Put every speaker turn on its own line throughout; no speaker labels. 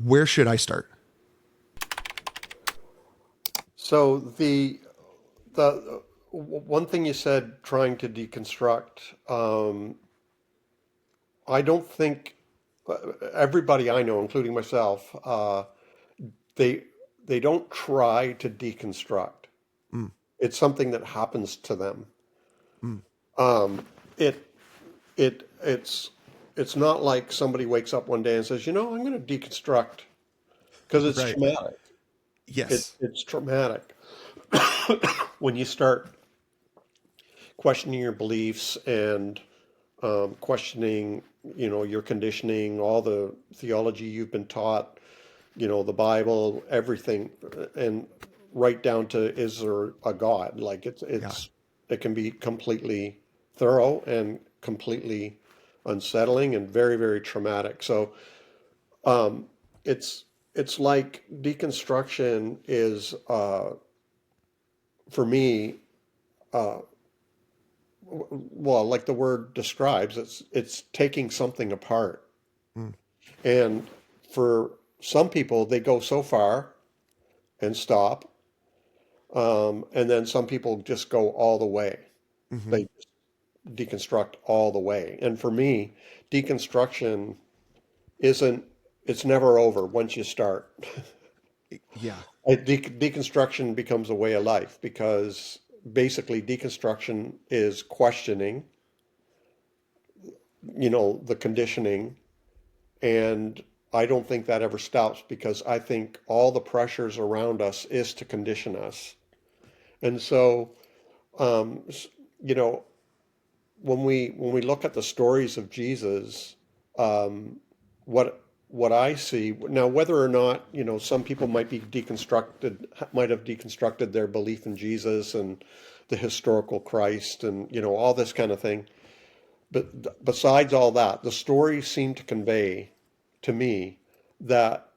Where should I start?
So the one thing you said, trying to deconstruct, I don't think everybody I know, including myself, they they don't try to deconstruct.
Mm,
It's something that happens to them.
mm,
Um, it it's not like somebody wakes up one day and says, I'm going to deconstruct because it's
right.
traumatic.
Yes.
It's traumatic when you start questioning your beliefs and questioning, your conditioning, all the theology you've been taught, the Bible, everything, and right down to is there a God? Like
Yeah.
it can be completely thorough and completely unsettling and very, very traumatic. So it's it's like deconstruction is for me, well, like the word describes, it's taking something apart.
Mm,
And for some people, they go so far and stop. And then some people just go all the way.
hmm
They deconstruct all the way. And for me, deconstruction isn't, it's never over once you start.
Yeah.
Deconstruction becomes a way of life because basically deconstruction is questioning, the conditioning. And I don't think that ever stops because I think all the pressures around us is to condition us. And so, um, you know, when we look at the stories of Jesus, what I see now, whether or not some people might have deconstructed their belief in Jesus and the historical Christ and all this kind of thing. But besides all that, the stories seem to convey to me that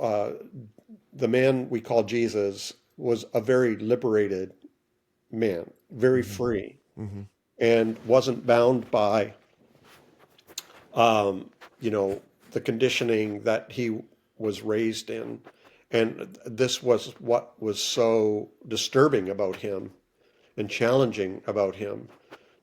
uh, the man we call Jesus was a very liberated man, very
hmm
free,
hmm
and wasn't bound by um, you know, the conditioning that he was raised in. And this was what was so disturbing about him and challenging about him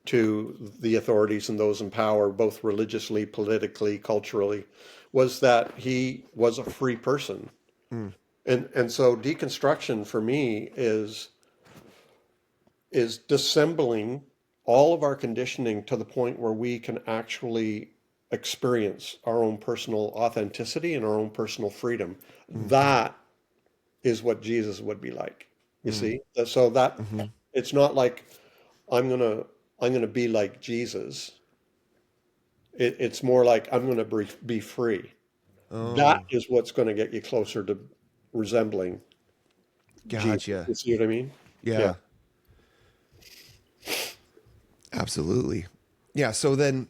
to the authorities and those in power, both religiously, politically, culturally, was that he was a free person.
mm,
And so deconstruction for me is dissembling all of our conditioning to the point where we can actually experience our own personal authenticity and our own personal freedom.
mm,
That is what Jesus would be like. You
mm,
see? So that
hmm
it's not like I'm gonna I'm gonna be like Jesus. It's more like I'm gonna be free. That
Oh,
is what's going to get you closer to resembling Jesus.
gotcha.
You see what I mean? Yeah.
Yeah, absolutely. Yeah. So then,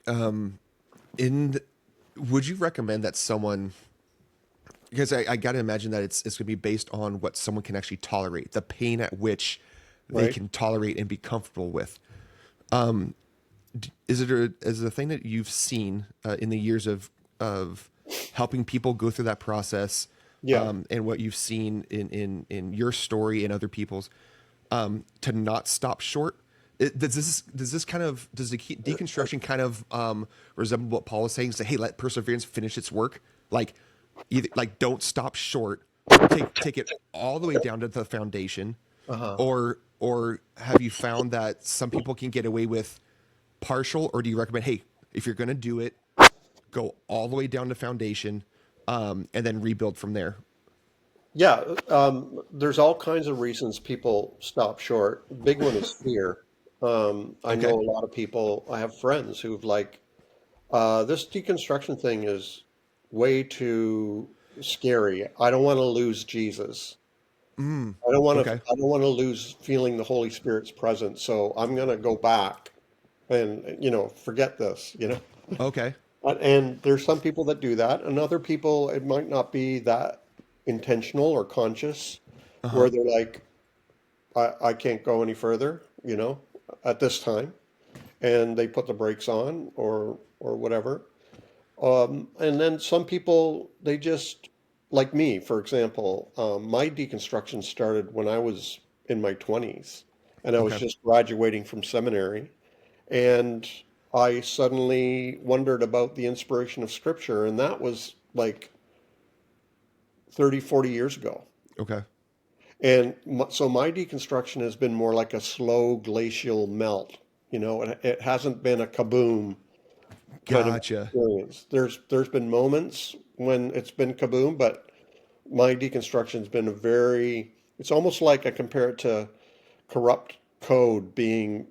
in the, would you recommend that someone, because I got to imagine that it's going to be based on what someone can actually tolerate, the pain at which they
Right.
can tolerate and be comfortable with. Is it a thing that you've seen in the years of helping people go through that process,
Yeah.
and what you've seen in your story and other people's, to not stop short? Does the deconstruction kind of resemble what Paul was saying? Say, hey, let perseverance finish its work. Like, either like don't stop short. Take it all the way down to the foundation,
Uh-huh.
or have you found that some people can get away with partial, or do you recommend, hey, if you're going to do it, go all the way down to foundation, and then rebuild from there?
Yeah. There's all kinds of reasons people stop short. Big one is fear. I know
Okay.
a lot of people, I have friends who've like, this deconstruction thing is way too scary. I don't want to lose Jesus.
Mm.
I don't want to,
Okay.
I don't want to lose feeling the Holy Spirit's presence. So I'm going to go back and, forget this.
Okay.
And there's some people that do that, and other people, it might not be that intentional or conscious,
Uh huh.
where they're like, I can't go any further, at this time, and they put the brakes on or whatever. And then some people, they just, like me, for example, my deconstruction started when I was in my 20s and I was
Okay.
just graduating from seminary. And I suddenly wondered about the inspiration of Scripture, and that was like 30, 40 years ago.
Okay.
And so my deconstruction has been more like a slow glacial melt. It hasn't been a kaboom kind of
Gotcha.
experience. There's been moments when it's been kaboom, but my deconstruction's been it's almost like I compare it to corrupt code being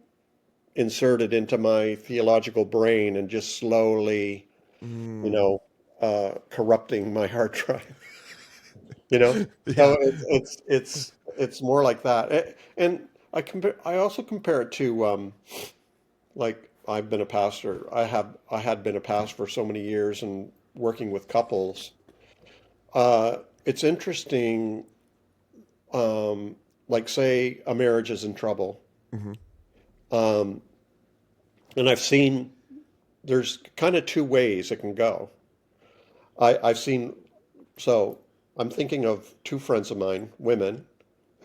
inserted into my theological brain and just slowly, you
Mm,
know, corrupting my hard drive. You know,
yeah.
so it's more like that. And I also compare it to like I've been a pastor. I had been a pastor for so many years and working with couples. It's interesting, like say a marriage is in trouble,
Hmm.
um, and I've seen there's kind of two ways it can go. I've seen so I'm thinking of two friends of mine, women,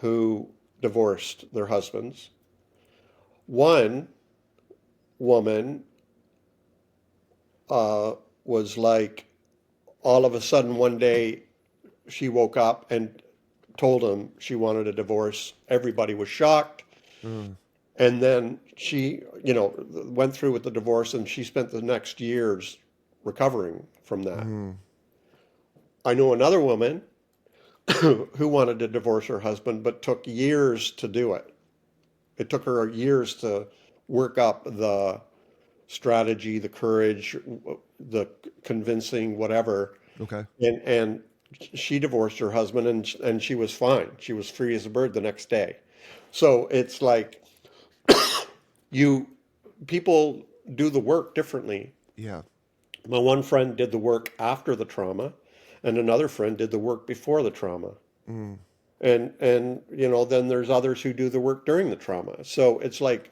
who divorced their husbands. One woman uh, was like all of a sudden one day she woke up and told him she wanted a divorce. Everybody was shocked.
Mm,
And then she, went through with the divorce and she spent the next years recovering from that.
mm,
I know another woman who wanted to divorce her husband, but took years to do it. It took her years to work up the strategy, the courage, the convincing, whatever.
okay.
And she divorced her husband and she was fine. She was free as a bird the next day. So it's like you people do the work differently.
Yeah.
My one friend did the work after the trauma, and another friend did the work before the trauma.
Mm,
And then there's others who do the work during the trauma. So it's like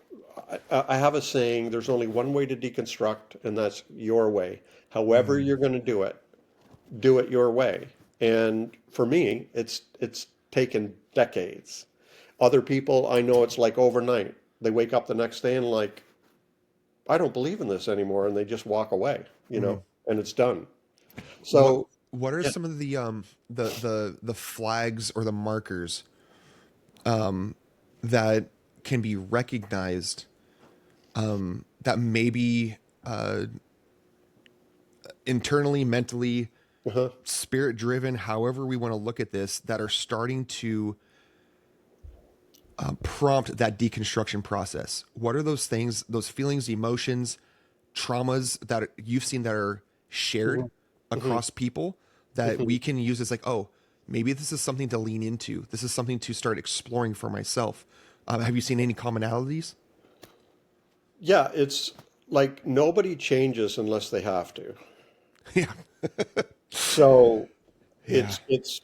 I have a saying, there's only one way to deconstruct, and that's your way. However
mm,
you're going to do it your way. And for me, it's taken decades. Other people, I know it's like overnight. They wake up the next day and like, I don't believe in this anymore, and they just walk away,
mm.
and it's done.
What
So,
what are
yeah.
some of the flags or the markers that can be recognized that maybe internally, mentally,
Uh-huh.
spirit driven, however we want to look at this, that are starting to prompt that deconstruction process? What are those things, those feelings, emotions, traumas that you've seen that are shared
Mhm. Mhm.
across people that
Mhm.
we can use as like, oh, maybe this is something to lean into. This is something to start exploring for myself. Have you seen any commonalities?
Yeah, it's like nobody changes unless they have to.
Yeah.
So
Yeah.
it's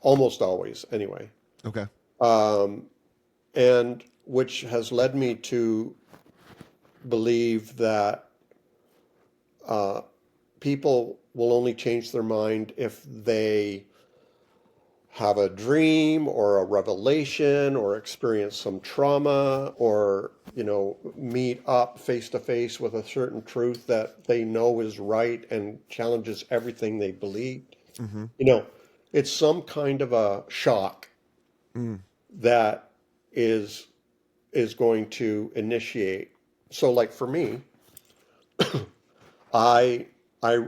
almost always anyway.
Okay.
Um, and which has led me to believe that people will only change their mind if they have a dream or a revelation or experience some trauma or meet up face to face with a certain truth that they know is right and challenges everything they believed.
Mm-hmm.
you know it's some kind of a shock
Mm.
that is is going to initiate. So like for me, i I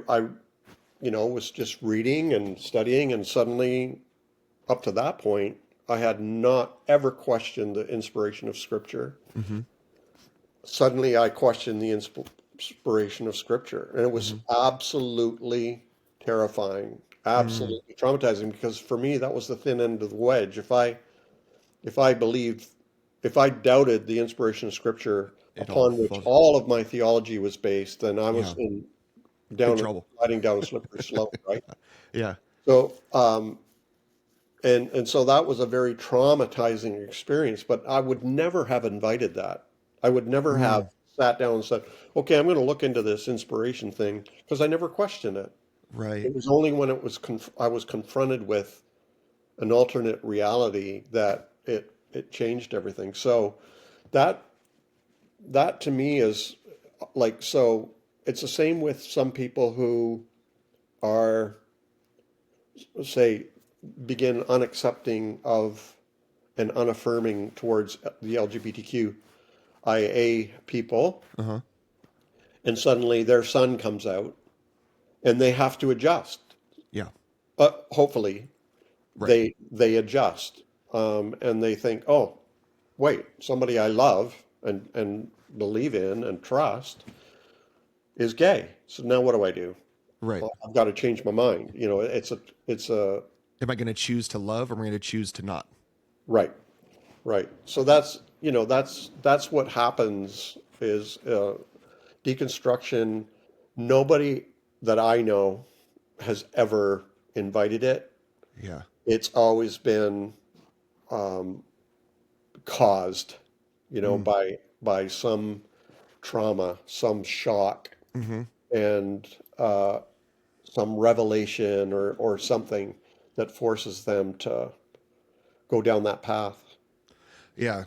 was just reading and studying, and suddenly up to that point, I had not ever questioned the inspiration of Scripture.
Mm-hmm.
Suddenly, I questioned the inspiration of Scripture, and it was
Mm-hmm.
absolutely terrifying,
Mm.
absolutely traumatizing. Because for me, that was the thin end of the wedge. If I believed, if I doubted the inspiration of Scripture
It all
upon which
falls.
all of my theology was based, then I was
Yeah.
in
Big
down
trouble.
sliding down a slippery slope, right?
Yeah.
So, and so that was a very traumatizing experience, but I would never have invited that. I would never have
Mm.
sat down and said, okay, I'm going to look into this inspiration thing because I never questioned it.
Right.
It was only when I was confronted with an alternate reality that it changed everything. So that that to me is like, so it's the same with some people who are, say, begin unaccepting of and unaffirming towards the LGBTQIA people,
Uh-huh.
and suddenly their son comes out and they have to adjust.
Yeah.
Hopefully,
Right.
they adjust, and they think, oh, wait, somebody I love and believe in and trust is gay. So now what do I do?
Right.
Well, I've got to change my mind. It's a
Am I going to choose to love or am I going to choose to not?
right, right. So that's what happens is deconstruction. Nobody that I know has ever invited it.
Yeah.
It's always been caused,
Mm.
by some trauma, some shock,
Mm-hmm.
and some revelation or something that forces them to go down that path.
Yeah.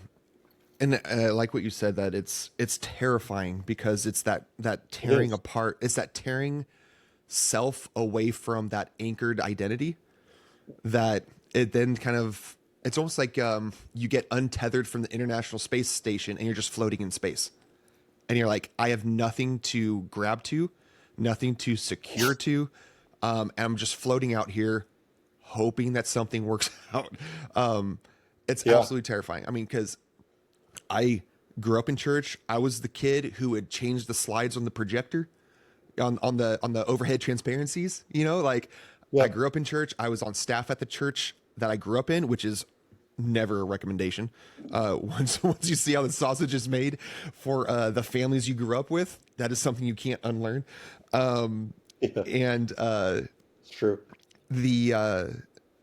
And I like what you said, that it's terrifying because it's that
It
tearing
is.
apart. It's that tearing self away from that anchored identity, that it then kind of, it's almost like you get untethered from the International Space Station and you're just floating in space. And you're like, I have nothing to grab to, nothing to secure to. And I'm just floating out here hoping that something works out. It's
Yeah.
absolutely terrifying. I mean, because I grew up in church. I was the kid who would change the slides on the projector, on the overhead transparencies. Like, I
Yeah.
grew up in church. I was on staff at the church that I grew up in, which is never a recommendation. Once you see how the sausage is made for the families you grew up with, that is something you can't unlearn.
Yeah.
And
It's true.
the uh,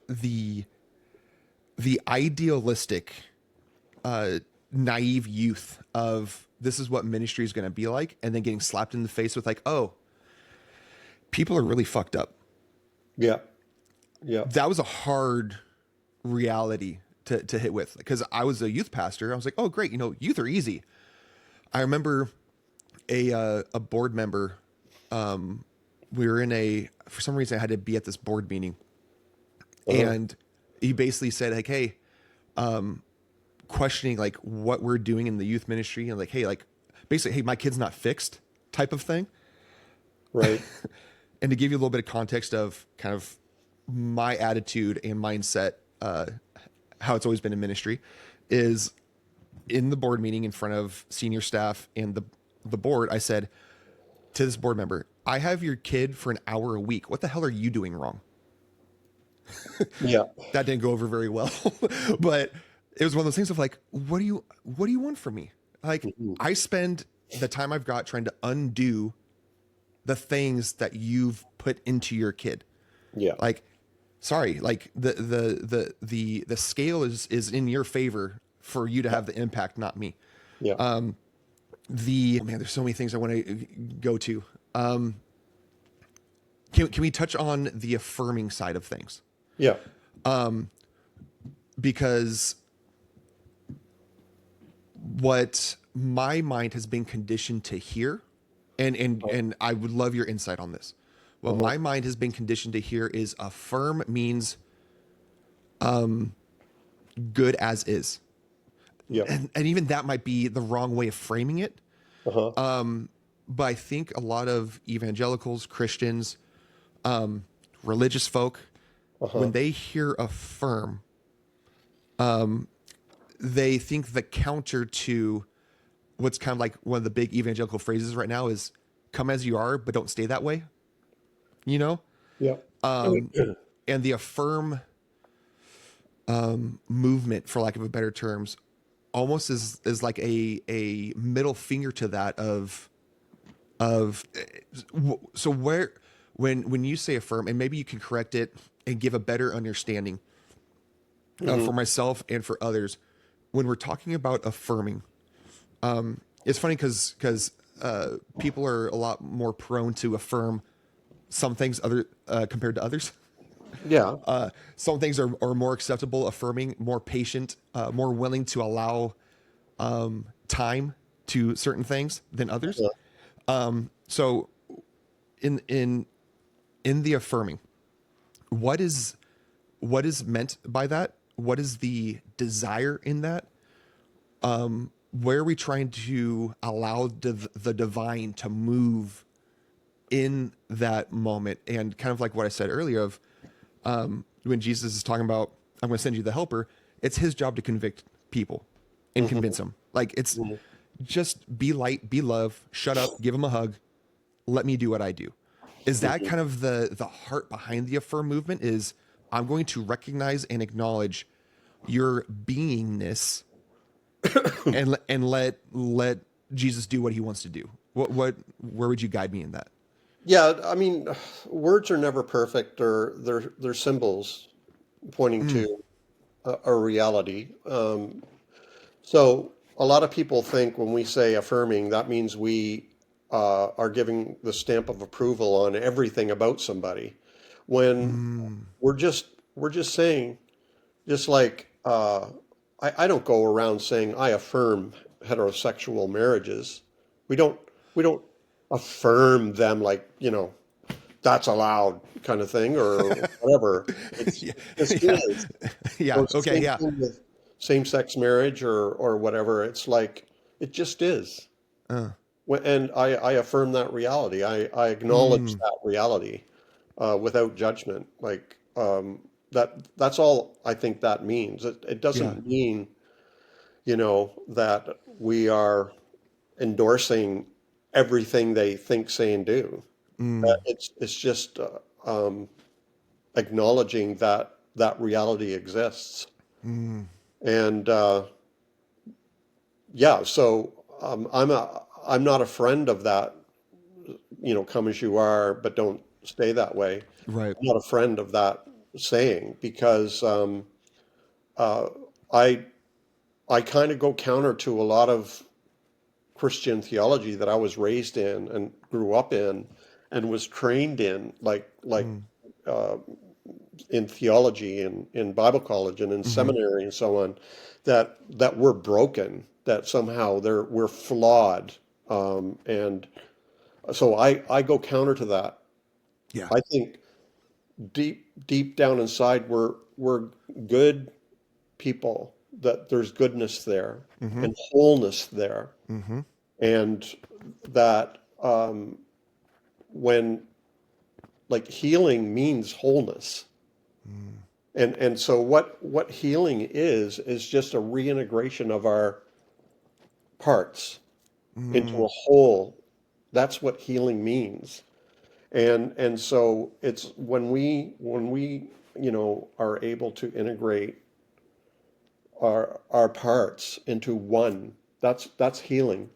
the the idealistic, naive youth of this is what ministry is going to be like, and then getting slapped in the face with like, oh, people are really fucked up.
Yeah. Yeah.
That was a hard reality to hit with, because I was a youth pastor. I was like, oh, great, youth are easy. I remember a board member. We were for some reason I had to be at this board meeting,
Uh-huh.
and he basically said like, hey, questioning like what we're doing in the youth ministry, and like, hey, like basically, hey, my kid's not fixed type of thing.
Right.
And to give you a little bit of context of kind of my attitude and mindset, how it's always been in ministry, is in the board meeting in front of senior staff and the board, I said to this board member, I have your kid for an hour a week. What the hell are you doing wrong?
Yeah.
That didn't go over very well, but it was one of those things of like, what do you want from me? Like,
Mhm.
I spend the time I've got trying to undo the things that you've put into your kid.
Yeah.
Like, sorry, like the scale is in your favor for you to have the impact, not me.
Yeah.
Oh man, there's so many things I want to go to. Can we touch on the affirming side of things?
Yeah.
Because what my mind has been conditioned to hear, and I would love your insight on this. What
Uh-huh.
my mind has been conditioned to hear is affirm means good as is.
Yeah.
And even that might be the wrong way of framing it.
Uh-huh.
But I think a lot of evangelicals, Christians, religious folk,
Uh-huh.
when they hear affirm, they think the counter to what's kind of like one of the big evangelical phrases right now is come as you are, but don't stay that way, you know?
Yeah.
And the affirm movement, for lack of a better terms, almost is like a middle finger to that of so where when you say affirm, and maybe you can correct it and give a better understanding for
Mhm.
myself and for others, when we're talking about affirming, It's funny because people are a lot more prone to affirm some things other compared to others.
Yeah.
Some things are more acceptable, affirming, more patient, more willing to allow time to certain things than others.
Yeah.
So in the affirming, what is meant by that? What is the desire in that? Where are we trying to allow the divine to move in that moment? And kind of like what I said earlier of when Jesus is talking about, I'm going to send you the helper, it's his job to convict people and convince them. Like it's just be light, be love, shut up, give them a hug, let me do what I do. Is that kind of the heart behind the affirm movement? Is I'm going to recognize and acknowledge your beingness and let Jesus do what he wants to do. Where would you guide me in that?
Yeah, I mean, words are never perfect, or they're symbols pointing to a reality. So a lot of people think when we say affirming, that means we are giving the stamp of approval on everything about somebody, when we're just saying, just like I don't go around saying I affirm heterosexual marriages. We don't affirm them like, that's allowed kind of thing or whatever. It's
Yeah,
just
yeah,
is.
yeah.
Or
Okay,
same
yeah.
thing with same-sex marriage or whatever. It's like it just is.
Uh,
And I affirm that reality. I acknowledge that reality without judgment. Like that's all I think that means. It
yeah.
doesn't mean, that we are endorsing everything they think, say, and do. It's just acknowledging that that reality exists. And yeah, so I'm not a friend of that. Come as you are, but don't stay that way.
Right.
I'm not a friend of that saying because uh, I I kind of go counter to a lot of Christian theology that I was raised in and grew up in and was trained in, like uh, in theology and in Bible college and in
Mm-hmm.
seminary and so on, that we're broken, that somehow we're flawed, and so I go counter to that.
Yeah.
I think deep down inside we're good people, that there's goodness there
Mm-hmm.
and wholeness there,
Mm-hmm.
and that when like healing means wholeness. And so what healing is just a reintegration of our parts into
Mm-hmm.
a whole. That's what healing means. And so it's when we are able to integrate our parts into one, that's healing.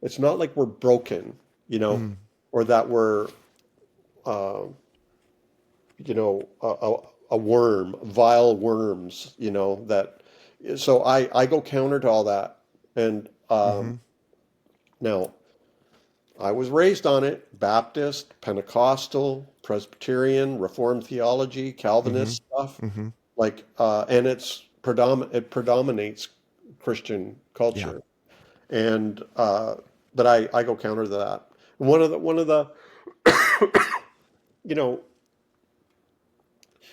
It's not like we're broken, or that we're uh, a worm, vile worms, that. So I go counter to all that. And
Mm-hmm.
now I was raised on it: Baptist, Pentecostal, Presbyterian, Reformed theology,
Mm-hmm.
Calvinist stuff.
Mm-hmm.
Like, and it predominates Christian
Yeah.
culture. And but I go counter to that. One of the you know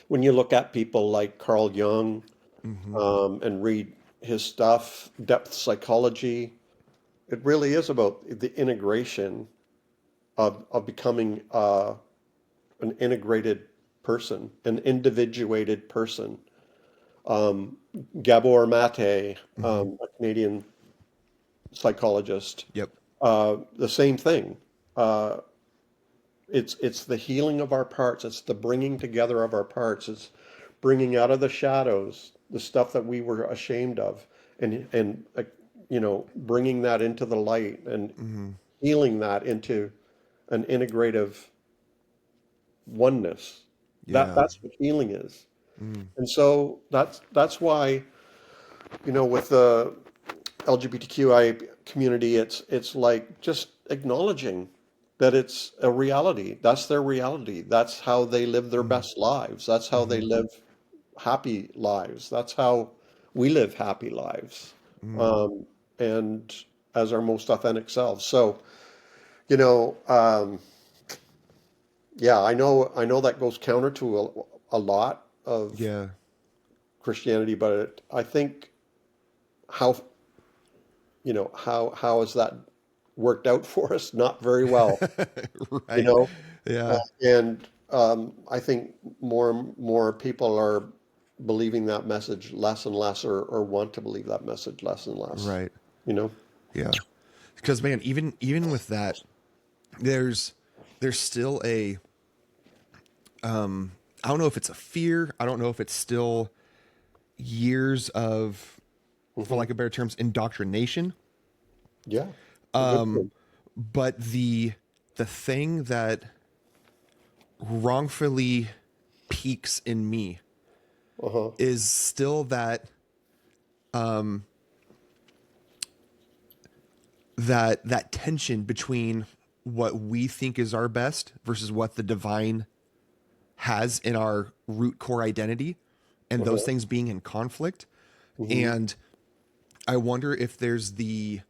when you look at people like Carl Jung,
Mm-hmm.
and read his stuff, depth psychology, it really is about the integration of becoming an integrated person, an individuated person. Um, Gabor Mate,
Mm-hmm.
a Canadian psychologist,
Yep.
the same thing. Uh, it's the healing of our parts. It's the bringing together of our parts. It's bringing out of the shadows the stuff that we were ashamed of, and bringing that into the light and
Mm-hmm.
healing that into an integrative oneness. That
Yeah.
that's what healing is.
Mm-hmm.
And so that's why, with the LGBTQI community, it's like just acknowledging that it's a reality. That's their reality. That's how they live their
Mm,
best lives. That's how they
mhm,
live happy lives. That's how we live happy lives.
mm.
Um, and as our most authentic selves. So, you know, yeah, I know that goes counter to a lot of
Yeah.
Christianity, but I think how, how has that worked out for us? Not very well, you
Right.
know?
Yeah.
And I think more and more people are believing that message less and less, or want to believe that message less and less,
Right.
you know?
Yeah. Because man, even with that, there's still a I don't know if it's a fear. I don't know if it's still years of, for
Hmm.
lack of better terms, indoctrination.
Yeah. A good thing.
But the thing that wrongfully peaks in me
Uh-huh.
is still that tension between what we think is our best versus what the divine has in our root core identity, and those
Uh-huh.
things being in conflict.
Hmm.
And I wonder if there's the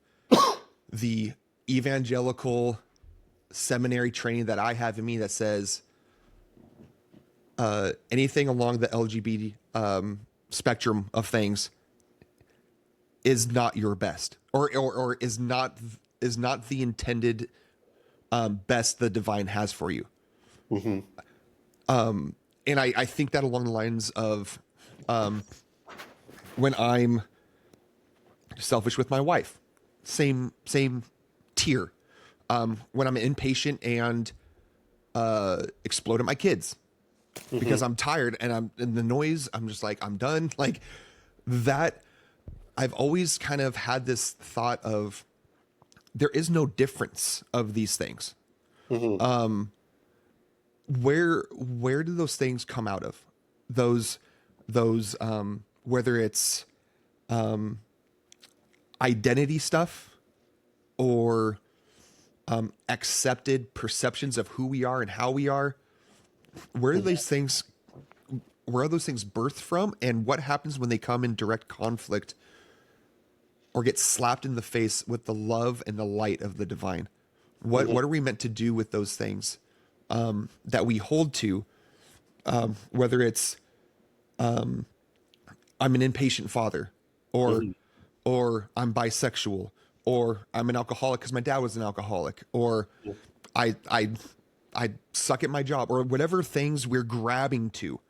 evangelical seminary training that I have in me that says anything along the LGBT spectrum of things is not your best, or is not the intended best the divine has for you.
Hmm.
And I think that along the lines of when I'm selfish with my wife, same tier. When I'm impatient and explode at my kids
Hmm.
because I'm tired and I'm in the noise, I'm just like, I'm done. Like that, I've always kind of had this thought of there is no difference of these things.
Hmm.
Where do those things come out of? Those whether it's identity stuff or accepted perceptions of who we are and how we are. Where do these things where are those things birthed from, and what happens when they come in direct conflict or get slapped in the face with the love and the light of the divine?
Hmm.
What are we meant to do with those things that we hold to? Whether it's I'm an impatient father, or
Hmm.
I'm bisexual, or I'm an alcoholic because my dad was an alcoholic, or I I I suck at my job, or whatever things we're grabbing to,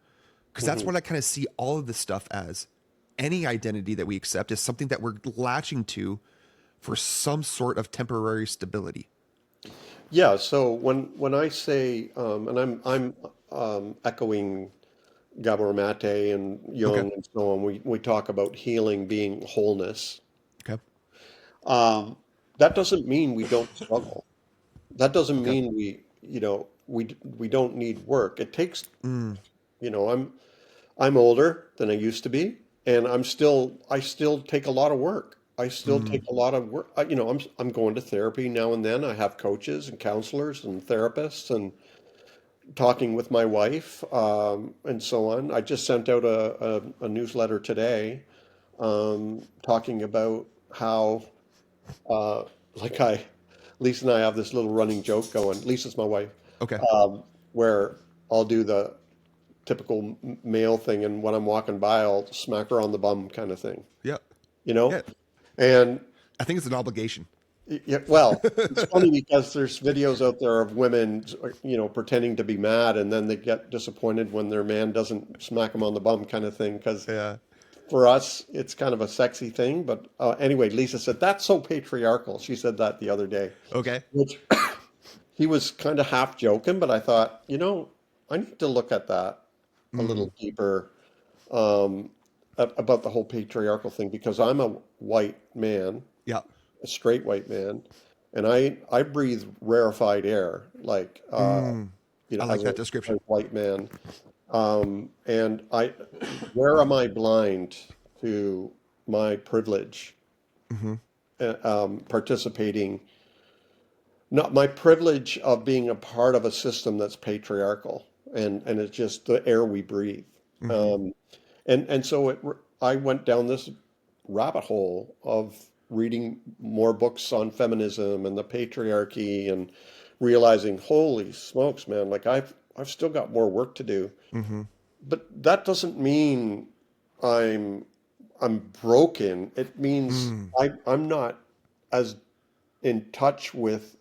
because that's
Hmm.
what I kind of see all of this stuff as. Any identity that we accept is something that we're latching to for some sort of temporary stability.
Yeah. So when I say, and I'm echoing Gabor Mate and
Okay.
Jung and so on, we talk about healing being wholeness.
Okay.
Um, that doesn't mean we don't struggle. That doesn't
Okay.
mean we don't need work. It takes,
Mm,
I'm older than I used to be, and I still take a lot of work. I still
mm,
take a lot of work. I'm going to therapy now and then. I have coaches and counselors and therapists, and talking with my wife, and so on. I just sent out a newsletter today, talking about how, uh, like Lisa and I have this little running joke going. Lisa's my wife,
okay.
where I'll do the typical male thing, and when I'm walking by, I'll smack her on the bum kind of thing,
Yeah.
you know?
Yeah.
And
I think it's an obligation.
yeah, well, it's funny because there's videos out there of women, pretending to be mad, and then they get disappointed when their man doesn't smack them on the bum kind of thing. Because
Yeah.
for us, it's kind of a sexy thing. But anyway, Lisa said, "That's so patriarchal." She said that the other day,
Okay.
which he was kind of half joking, but I thought, I need to look at that a
Mm,
little deeper, um, about the whole patriarchal thing, because I'm a white man,
yeah.
a straight white man, and I breathe rarefied air, like,
Mm, I like
as a
that description.
white man. And where am I blind to my privilege participating, not my privilege of being a part of a system that's patriarchal, and it's just the air we breathe.
Mm-hmm.
Um, and so I went down this rabbit hole of reading more books on feminism and the patriarchy, and realizing, holy smokes, man, like I've still got more work to do.
Mm-hmm.
But that doesn't mean I'm I'm broken. It means
Mm.
I'm not as in touch with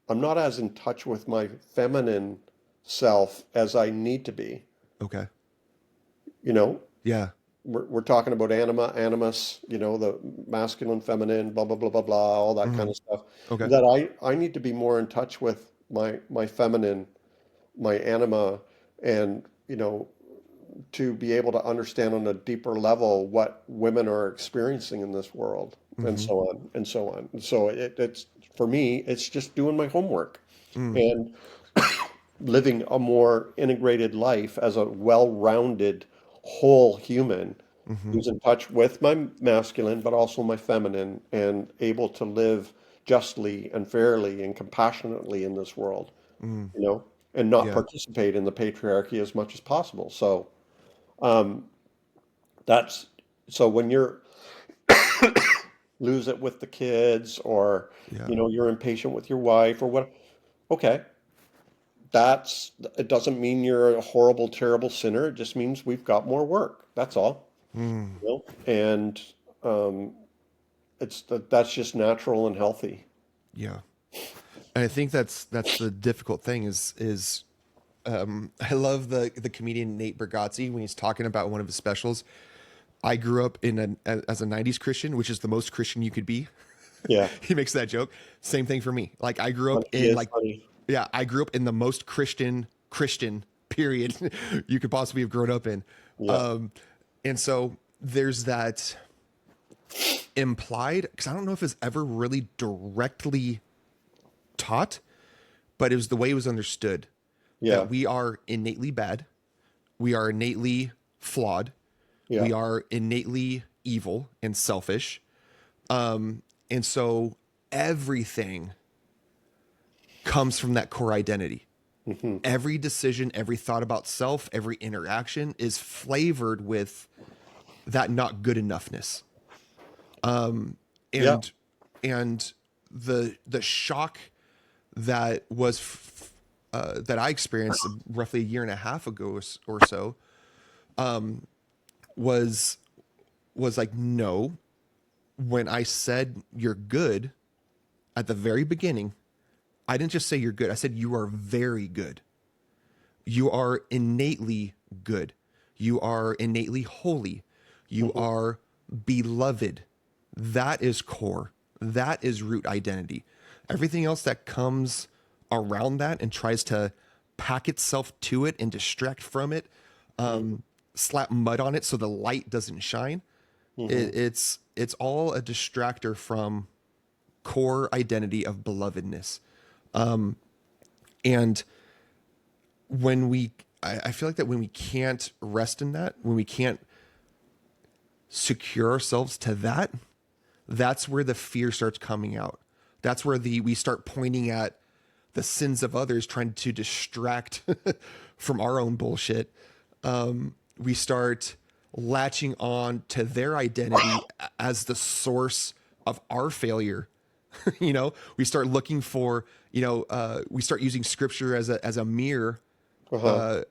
I'm not as in touch with my feminine self as I need to be.
Okay.
You know,
Yeah.
we're talking about anima, animus, the masculine, feminine, blah blah blah blah blah, all that
Mm-hmm.
kind of stuff.
Okay.
That I need to be more in touch with my feminine, my anima, and to be able to understand on a deeper level what women are experiencing in this world, and
Mm-hmm.
so on and so on. And so it's for me, it's just doing my homework
Mm.
and living a more integrated life as a well-rounded whole human
Mm-hmm.
who's in touch with my masculine but also my feminine, and able to live justly and fairly and compassionately in this world,
Mm.
and not
Yeah.
participate in the patriarchy as much as possible. So um, that's so when you're lose it with the kids, or
Yeah.
you're impatient with your wife or what, okay, that's it doesn't mean you're a horrible, terrible sinner. It just means we've got more work. That's all.
Mm.
And um, that's just natural and healthy.
Yeah. And I think that's the difficult thing is I love the comedian Nate Bargatze when he's talking about one of his specials. I grew up as a 90s Christian, which is the most Christian you could be.
Yeah,
He makes that joke. Same thing for me. Like I grew up
he
in
is
like
funny.
yeah, I grew up in the most Christian period you could possibly have grown up in.
Yeah.
Um and so there's that implied, because I don't know if it's ever really directly taught, but it was the way it was understood,
Yeah.
that we are innately bad, we are innately flawed,
Yeah.
we are innately evil and selfish. And so everything comes from that core identity.
Hmm.
Every decision, every thought about self, every interaction is flavored with that not good enoughness.
Yeah.
And and the shock that that I experienced roughly a year and a half ago or so was like, no, when I said you're good at the very beginning, I didn't just say you're good. I said you are very good. You are innately good. You are innately holy. You
Hmm.
are beloved. That is core. That is root identity. Everything else that comes around that and tries to pack itself to it and distract from it, slap mud on it so the light doesn't shine.
Hmm.
It's all a distractor from core identity of belovedness. And when I feel like that when we can't rest in that, when we can't secure ourselves to that, that's where the fear starts coming out. That's where we start pointing at the sins of others, trying to distract from our own bullshit. We start latching on to their identity as the source of our failure. We start looking for, we start using scripture as a mirror,
Uh-huh.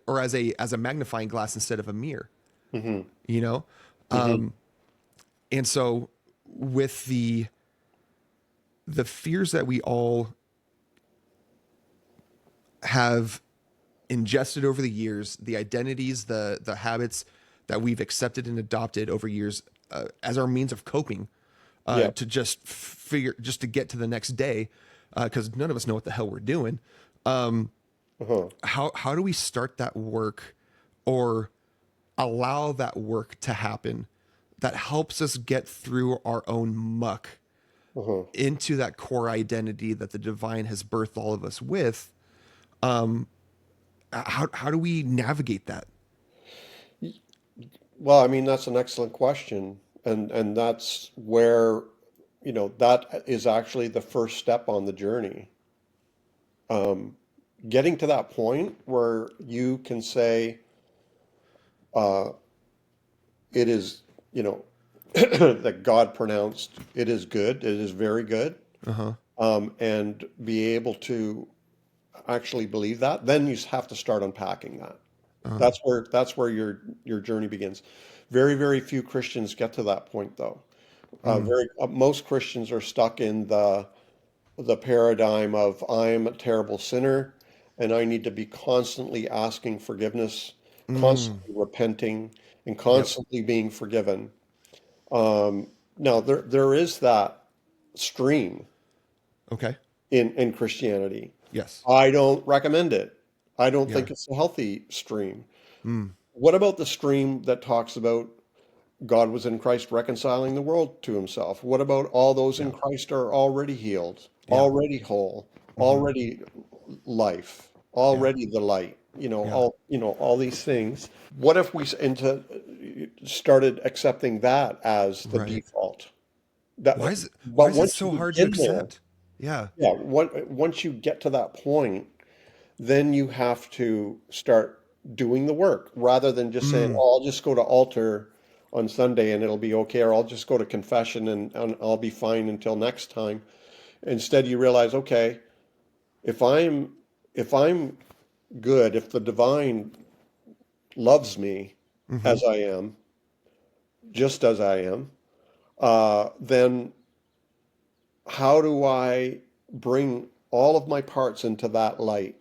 or as a magnifying glass instead of a mirror.
Hmm.
You know,
Hmm.
and so with the fears that we all have ingested over the years, the identities, the habits that we've accepted and adopted over years, as our means of coping,
Yeah.
to just to get to the next day, because none of us know what the hell we're doing.
Uh-huh.
How do we start that work, or allow that work to happen, that helps us get through our own muck
Uh-huh.
into that core identity that the divine has birthed all of us with? How do we navigate that?
Well, I mean, that's an excellent question. and that's where, that is actually the first step on the journey. Getting to that point where you can say, it is, that God pronounced it is good, it is very good,
Uh-huh.
and be able to actually believe that, then you have to start unpacking that.
Uh,
That's where your journey begins. Very, very few Christians get to that point, though.
mm,
Most Christians are stuck in the paradigm of I'm a terrible sinner and I need to be constantly asking forgiveness,
mm,
constantly repenting, and
yep.
constantly being forgiven. Now there is that stream
Okay.
in Christianity.
Yes.
I don't recommend it. I don't
Yeah.
think it's a healthy stream.
Mm,
What about the stream that talks about God was in Christ reconciling the world to himself? What about all those in
yeah.
Christ are already healed,
Yeah.
already whole,
Hmm.
already life,
Yeah.
already the light,
Yeah.
all these things. What if we started accepting that as the
Right.
default?
Why
That,
is it why
but
is it
once
so
you
hard to
begin there,
accept? Yeah.
yeah, once you get to that point, then you have to start doing the work rather than just saying,
Mm,
"Oh, I'll just go to altar on Sunday and it'll be okay," or "I'll just go to confession and I'll be fine until next time." Instead, you realize, okay, if I'm if I'm good, if the divine loves me
mm-hmm.
as I am, just as I am, then how do I bring all of my parts into that light?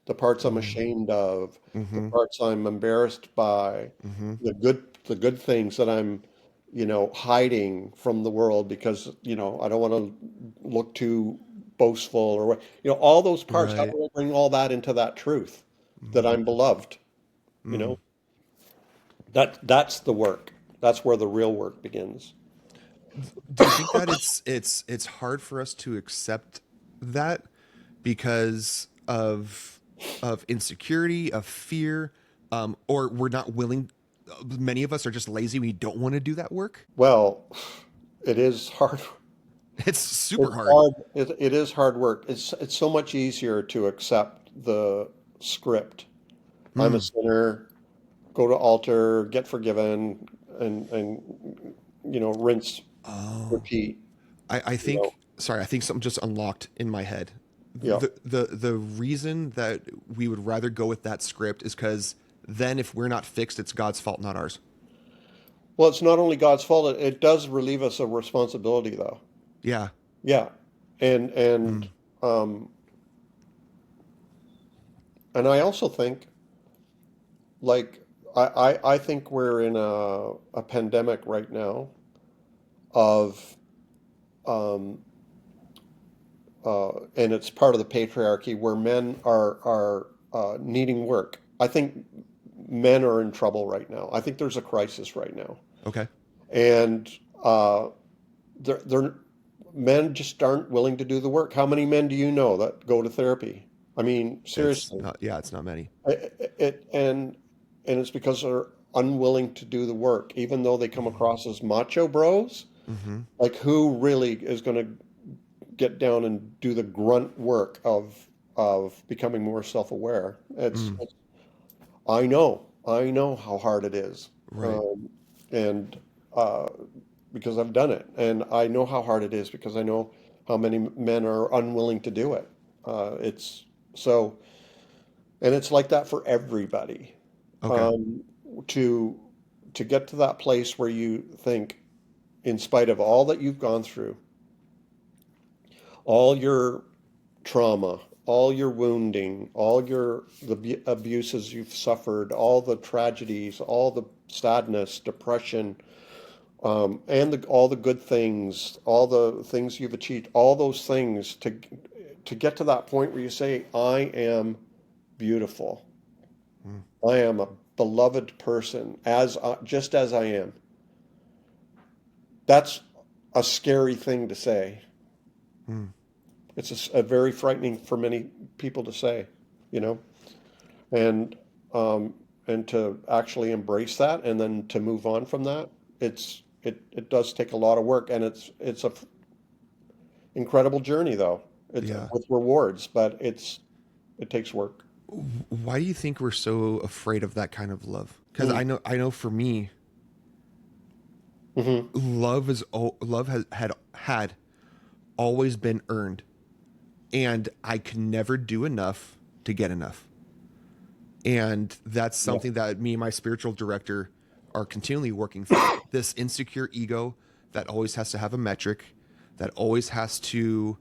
The parts I'm
Mm,
ashamed of, the
mm-hmm.
parts I'm embarrassed by,
Mm-hmm.
the good things that I'm, hiding from the world because, I don't want to look too boastful or what, all those parts, how
Right.
do I bring all that into that truth that
Mm,
I'm beloved, you
mm.
know? That's the work. That's where the real work begins.
Do you think that it's hard for us to accept that because of insecurity, of fear, or we're not willing? Many of us are just lazy. We don't want to do that work.
Well, it is hard.
It's super
It's
hard.
hard. It is hard work. It's so much easier to accept the script. I'm a
Mm.
sinner. Go to altar, get forgiven, and rinse,
Oh,
repeat.
I
You know,
think. Sorry, I think something just unlocked in my head.
yeah.
The reason that we would rather go with that script is because then if we're not fixed, it's God's fault, not ours.
Well, it's not only God's fault. It does relieve us of responsibility, though.
Yeah.
Yeah, and and
Mm.
um, and I also think, like, I think we're in a pandemic right now of um, and it's part of the patriarchy where men are needing work. I think men are in trouble right now. I think there's a crisis right now,
Okay.
and uh, they're men just aren't willing to do the work. How many men do you know that go to therapy? I mean,
It's
seriously,
not. Yeah, it's not many.
and it's because they're unwilling to do the work, even though they come across as macho bros.
Mm-hmm.
Like, who really is going to get down and do the grunt work of becoming more self-aware?
Mm.
I know how hard it is,
Right.
um, and uh, because I've done it, and I know how hard it is because I know how many men are unwilling to do it. It's so, and it's like that for everybody.
Okay.
Um, to to get to that place where you think, in spite of all that you've gone through, all your trauma, all your wounding, all the abuses you've suffered, all the tragedies, all the sadness, depression, and all the good things, all the things you've achieved, all those things to get to that point where you say, "I am beautiful.
Mm.
I am a beloved person, just as I am." That's a scary thing to say.
Mm.
It's a very frightening for many people to say, you know, and um, and to actually embrace that and then to move on from that. It's it does take a lot of work, and it's a incredible journey though. It's
Yeah.
with rewards, but it takes work.
Why do you think we're so afraid of that kind of love? Because
Mm.
I know for me,
Hmm.
love has had always been earned, and I can never do enough to get enough. And that's
Yeah.
something that me and my spiritual director are continually working through. This insecure ego that always has to have a metric, that always has to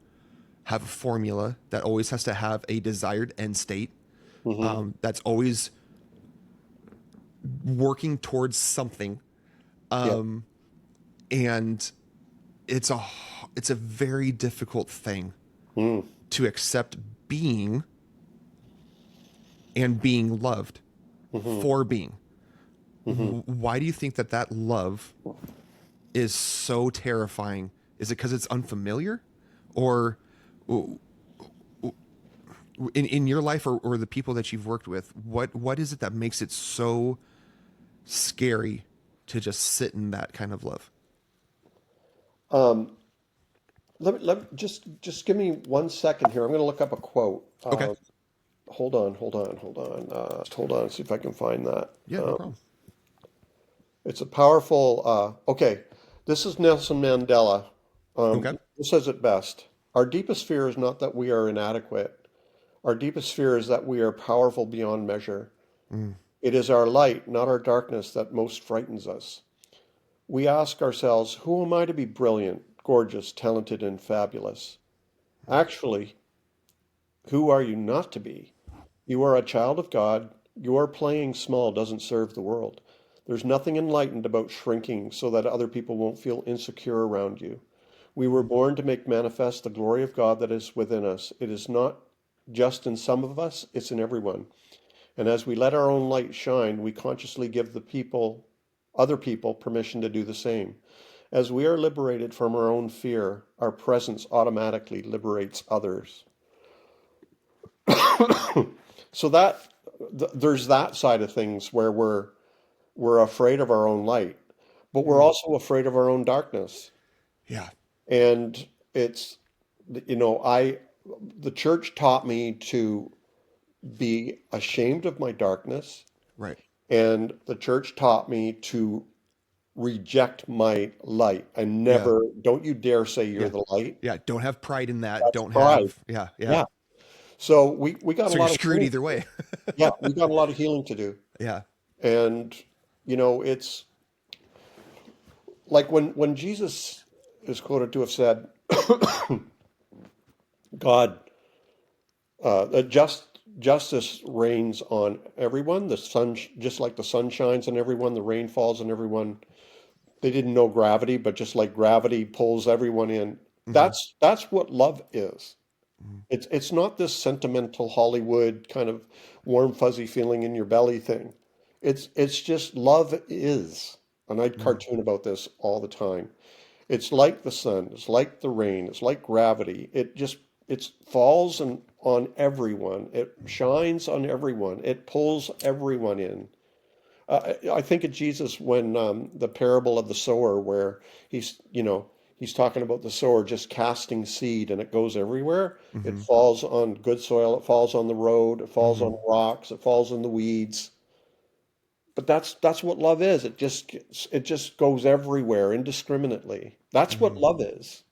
have a formula, that always has to have a desired end state,
Hmm.
that's always working towards something.
Yeah.
And it's a it's a very difficult thing
Mm.
to accept being and being loved
Hmm.
for being.
Hmm.
Why do you think that that love is so terrifying? Is it because it's unfamiliar, or in your life, or the people that you've worked with? What is it that makes it so scary to just sit in that kind of love?
Um, just give me 1 second here. I'm going to look up a quote.
Okay.
Hold on, see if I can find that.
Yeah, no problem.
It's a powerful. Okay, this is Nelson Mandela.
Okay.
This says it best. Our deepest fear is not that we are inadequate. Our deepest fear is that we are powerful beyond measure.
Mm,
It is our light, not our darkness, that most frightens us. We ask ourselves, who am I to be brilliant, gorgeous, talented, and fabulous? Actually, who are you not to be? You are a child of God. Your playing small doesn't serve the world. There's nothing enlightened about shrinking so that other people won't feel insecure around you. We were
mm,
born to make manifest the glory of God that is within us. It is not just in some of us, it's in everyone. And as we let our own light shine, we consciously give other people, permission to do the same. As we are liberated from our own fear, our presence automatically liberates others. So there's that side of things where we're afraid of our own light, but we're
mm.
also afraid of our own darkness.
Yeah.
And it's, you know, the church taught me to be ashamed of my darkness,
Right.
and the church taught me to reject my light and
Yeah.
never, don't you dare say you're
Yeah.
the light.
Yeah. Don't have pride in that.
That's
Don't
pride.
have. Yeah. Yeah.
Yeah. So we got a
So you're
lot of
screwed
healing
either
to do.
way.
Yeah, we got a lot of healing to do.
Yeah.
And, you know, it's like when Jesus is quoted to have said, God, justice reigns on everyone. The sun, just like the sun shines on everyone, the rain falls on everyone. They didn't know gravity, but just like gravity pulls everyone in.
Hmm.
That's what love is.
Hmm.
It's not this sentimental Hollywood kind of warm fuzzy feeling in your belly thing. It's just love is. And I
Hmm.
cartoon about this all the time. It's like the sun, it's like the rain, it's like gravity. It falls on everyone. It shines on everyone. It pulls everyone in. I think of Jesus when the parable of the sower, where he's talking about the sower just casting seed and it goes everywhere. It
Hmm.
falls on good soil, it falls on the road, it falls on
Hmm.
rocks, it falls in the weeds. But that's what love is. It just goes everywhere indiscriminately. That's what
Hmm.
love is.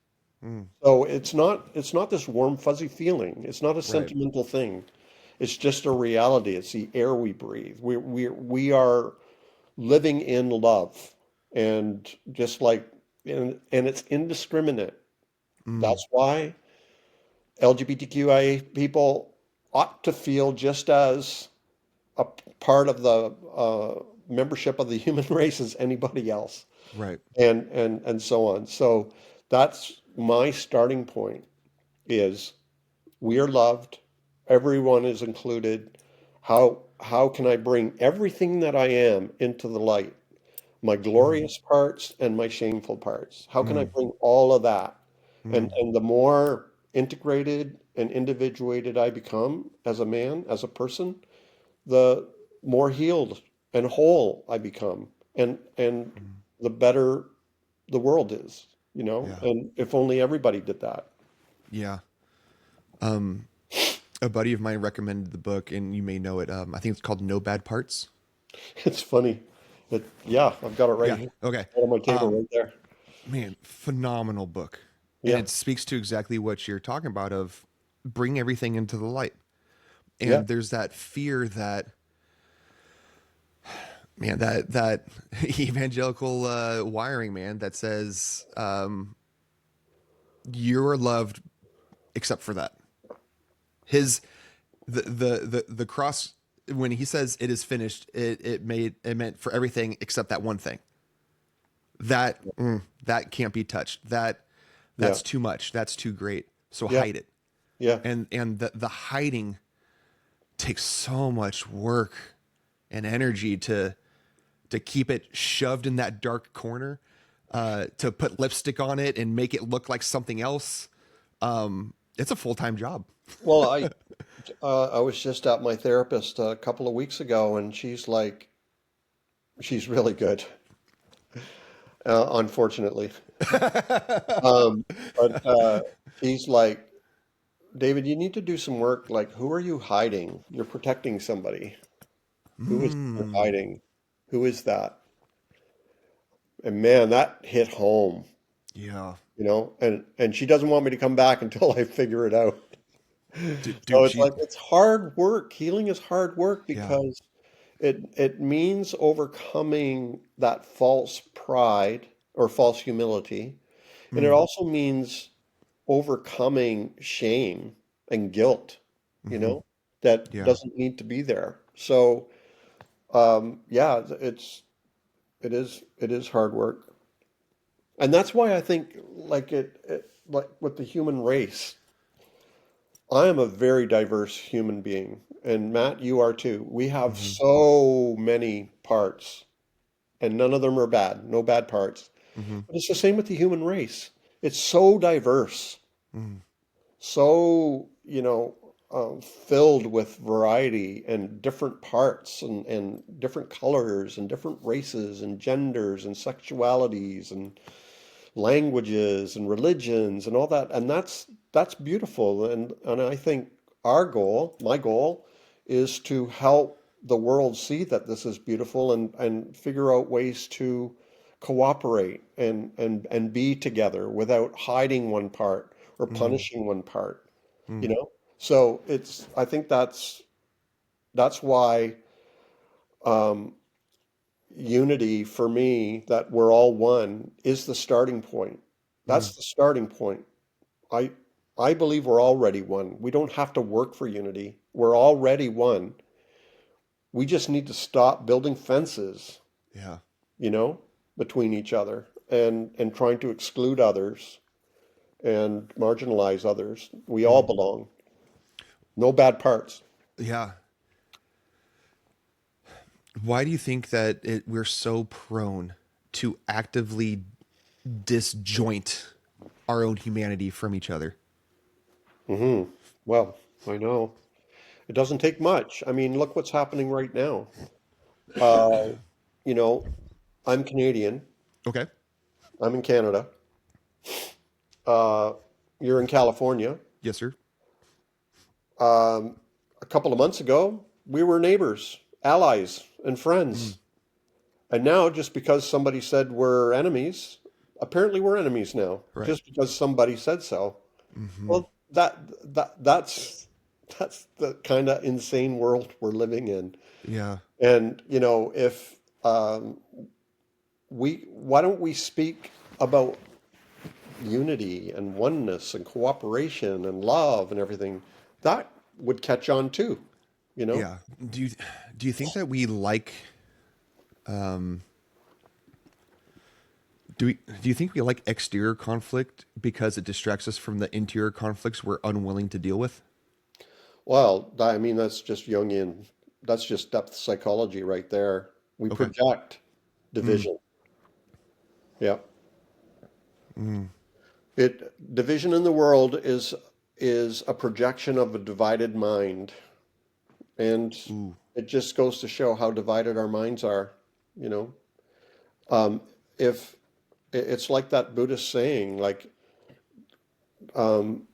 Hmm.
So it's not this warm fuzzy feeling. It's not a
Right.
sentimental thing. It's just a reality. It's the air we breathe. We are living in love, and just like and it's indiscriminate.
Mm.
That's why LGBTQIA people ought to feel just as a part of the membership of the human race as anybody else,
Right.
and so on. So that's my starting point is we are loved, everyone is included. How can I bring everything that I am into the light? My
Mm.
glorious parts and my shameful parts. How can I
Mm.
bring all of that? And
Mm.
and the more integrated and individuated I become as a man, as a person, the more healed and whole I become, and
Mm.
the better. the world is,
Yeah.
and if only everybody did that.
Yeah. A buddy of mine recommended the book, and you may know it. I think it's called No Bad Parts.
It's funny. Yeah, I've got it right
Yeah.
here,
Okay.
right on my table
Um,
right there.
man, phenomenal book. And
Yeah,
it speaks to exactly what you're talking about of bring everything into the light.
yeah,
And there's that fear that, man, that evangelical wiring, man, that says you're loved except for that. His the cross, when he says it is finished, it meant for everything except that one thing. That can't be touched.
yeah,
That's too much. That's too great. So
yeah,
hide it.
yeah.
And the hiding takes so much work and energy to keep it shoved in that dark corner, to put lipstick on it and make it look like something else. It's a full-time job.
Well, I was just at my therapist a couple of weeks ago, and she's really good, unfortunately. But she's like, David, you need to do some work. Like, who are you hiding? You're protecting somebody. Who is you're
Mm,
hiding? Who is that? And man, that hit home,
yeah.
and she doesn't want me to come back until I figure it out. So
Dude,
it's
she
like it's hard work. Healing is hard work
yeah.
because it means overcoming that false pride or false humility. And it
Mm,
also means overcoming shame and guilt, you
hmm.
know, that
Yeah.
doesn't need to be there. So yeah, it is hard work. And that's why I think like with the human race, I am a very diverse human being. And Matt, you are too. We have
Hmm.
so many parts, and none of them are bad, no bad parts.
Hmm.
But it's the same with the human race. It's so diverse,
Hmm.
so, filled with variety and different parts and different colors and different races and genders and sexualities and languages and religions and all that. And that's beautiful. And I think my goal, is to help the world see that this is beautiful and figure out ways to cooperate and be together without hiding one part or
Hmm.
punishing one part, you
Hmm.
know? So I think that's why um, unity for me, that we're all one, is the starting point.
Hmm.
That's the starting point. I I believe we're already one. We don't have to work for unity. We're already one. We just need to stop building fences,
Yeah.
you know, between each other and trying to exclude others and marginalize others. We all
Hmm.
belong. No bad parts.
Yeah. Why do you think that we're so prone to actively disjoint our own humanity from each other?
Well, I know. It doesn't take much. I mean, look what's happening right now. Uh, you know, I'm Canadian.
Okay.
I'm in Canada. Uh, you're in California.
Yes, sir.
A couple of months ago, we were neighbors, allies, and
Mm,
friends. And now, just because somebody said we're enemies, apparently we're enemies now,
right.
just because somebody said so.
Hmm.
Well, that's the kind of insane world we're living in.
Yeah.
And if why don't we speak about unity and oneness and cooperation and love and everything? That would catch on too, you know?
Yeah. Do you think that we like um do you think we like exterior conflict because it distracts us from the interior conflicts we're unwilling to deal with?
Well, I mean, that's just Jungian. That's just depth psychology right there. We
Okay.
project
Mm,
division. Yeah.
mm,
Division in the world is a projection of a divided mind. And
ooh.
it just goes to show how divided our minds are, you know. Um, if it's like that Buddhist saying, like, um,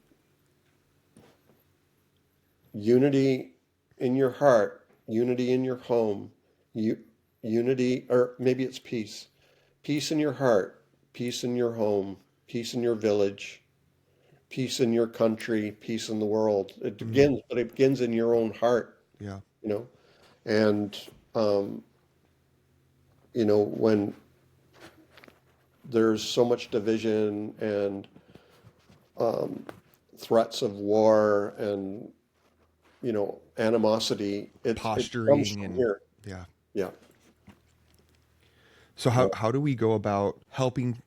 unity in your heart, unity in your home, you, unity, or maybe it's peace. Peace in your heart, peace in your home, peace in your village, peace in your country, peace in the world. It
Mm,
begins, but it begins in your own heart,
yeah.
you know. And um, when there's so much division and um, threats of war and animosity, it comes
Posturing
from
and
here.
yeah.
Yeah.
So
Yeah.
how do we go about helping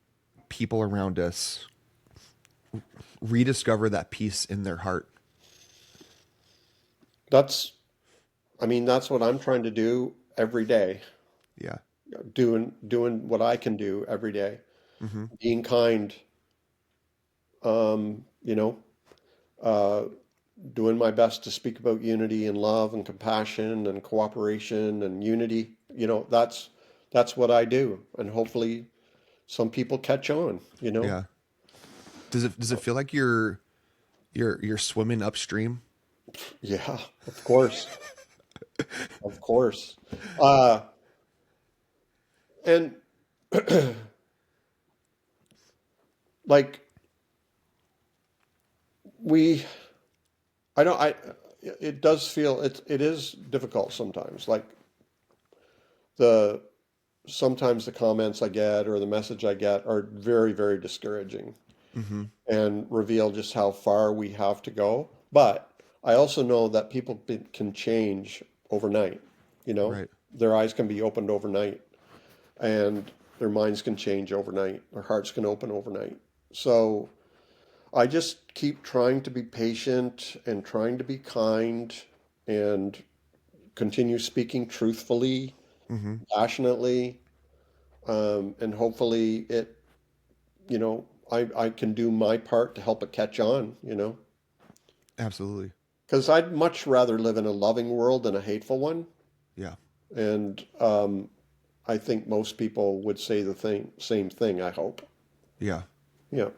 people around us rediscover that peace in their heart?
That's, I mean, that's what I'm trying to do every day.
Yeah.
Doing what I can do every day.
Hmm.
Being kind, um, you know, uh, doing my best to speak about unity and love and compassion and cooperation and unity. That's what I do, and hopefully some people catch on.
Yeah. Does it feel like you're swimming upstream?
Yeah, of course, of course. Uh, and like we, I don't, I, it does feel it is difficult sometimes. Like the sometimes the comments I get or the message I get are very, very discouraging
Hmm.
and reveal just how far we have to go. But I also know that can change overnight. You know,
Right.
their eyes can be opened overnight, and their minds can change overnight. Their hearts can open overnight. So I just keep trying to be patient and trying to be kind and continue speaking truthfully,
Hmm.
passionately, and hopefully I can do my part to help it catch on.
Absolutely.
Because I'd much rather live in a loving world than a hateful one.
Yeah.
And I think most people would say same thing, I hope.
Yeah.
Yeah.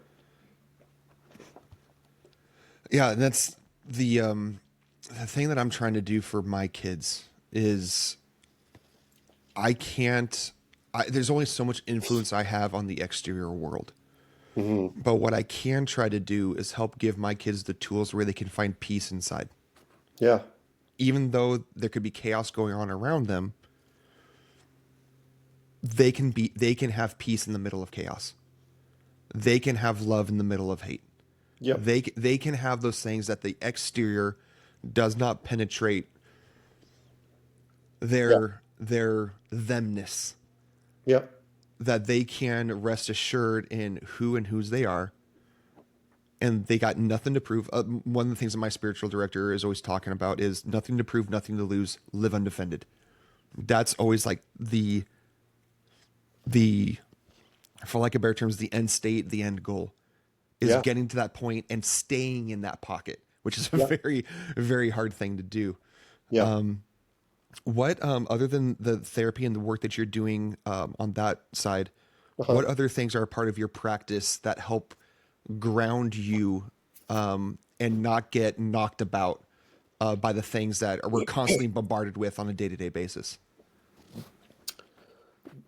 Yeah. And that's the thing that I'm trying to do for my kids is I can't. There's only so much influence I have on the exterior world.
Hmm.
But what I can try to do is help give my kids the tools where they can find peace inside.
Yeah.
Even though there could be chaos going on around them, they can have peace in the middle of chaos. They can have love in the middle of hate.
Yep.
They can have those things that the exterior does not penetrate
Yeah.
their themness,
Yep.
that they can rest assured in who and whose they are, and they got nothing to prove. One of the things that my spiritual director is always talking about is nothing to prove, nothing to lose, live undefended. That's always like the for lack of better terms, the end state, the end goal is
Yeah.
getting to that point and staying in that pocket, which is a
Yeah.
very, very hard thing to do.
Yeah.
What, other than the therapy and the work that you're doing on that side,
Uh-huh.
what other things are a part of your practice that help ground you and not get knocked about by the things that we're constantly bombarded with on a day to day basis?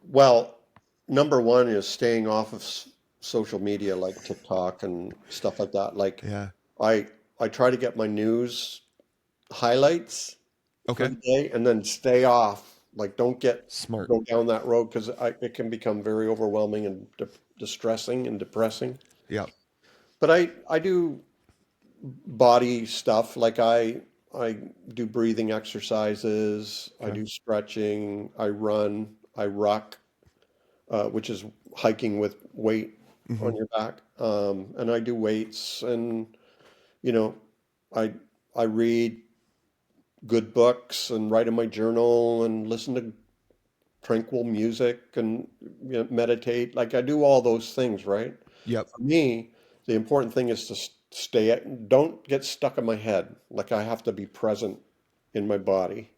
Well, number one is staying off of social media like TikTok and stuff like that. Like
Yeah.
I I try to get my news highlights for
Okay.
the day and then stay off. Like don't
Smart.
go down that road because it can become very overwhelming and distressing and depressing.
Yeah.
But I do body stuff like I do breathing exercises, I
Okay.
do stretching, I run, I ruck, which is hiking with weight
Hmm.
on your back. And I do weights and you know I I read good books and write in my journal and listen to tranquil music and meditate. Like I do all those things, right?
Yep.
For me, the important thing is to don't get stuck in my head. Like I have to be present in my body.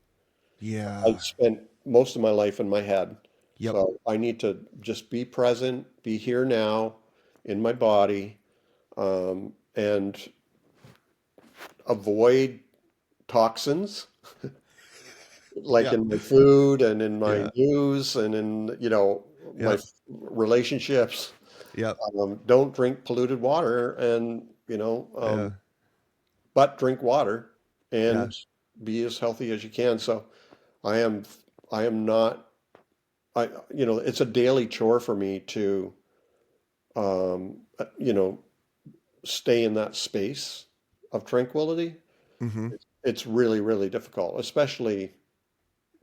I
Yeah.
spent most of my life in my head.
Yep.
So I need to just be present, be here now in my body, and avoid toxins like
Yeah.
in my food and in my
Yeah.
news and in, my
Yep.
relationships.
Yep.
Don't drink polluted water and,
Yeah.
but drink water
Yeah.
and be as healthy as you can. So I am, I am not, it's a daily chore for me to, um, uh, you know, stay in that space of tranquility.
Mm-hmm.
It's really, really difficult, especially,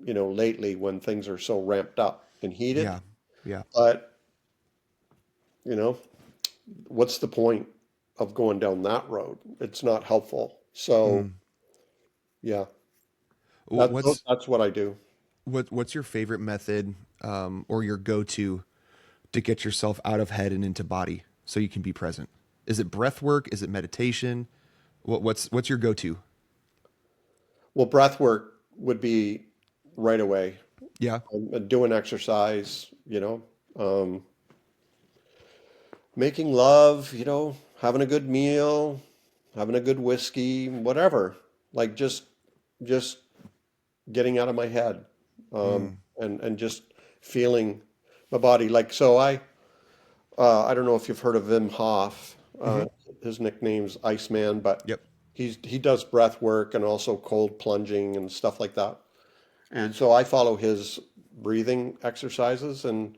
lately when things are so ramped up and heated.
Yeah. Yeah.
But, you know, what's the point of going down that road? It's not helpful. So,
Mm.
yeah,
Wh- What's
that's what I do.
what's your favorite method, or your go-to to get yourself out of head and into body so you can be present? Is it breath work? Is it meditation? What's your go-to?
Well, breath work would be right away.
Yeah.
Doing exercise, making love, having a good meal, having a good whiskey, whatever. Like just getting out of my head,
Mm.
and just feeling my body. Like so, I don't know if you've heard of Wim Hof.
Mm-hmm.
His nickname's Iceman, but
Yep.
he does breath work and also cold plunging and stuff like that. And so I follow his breathing exercises, and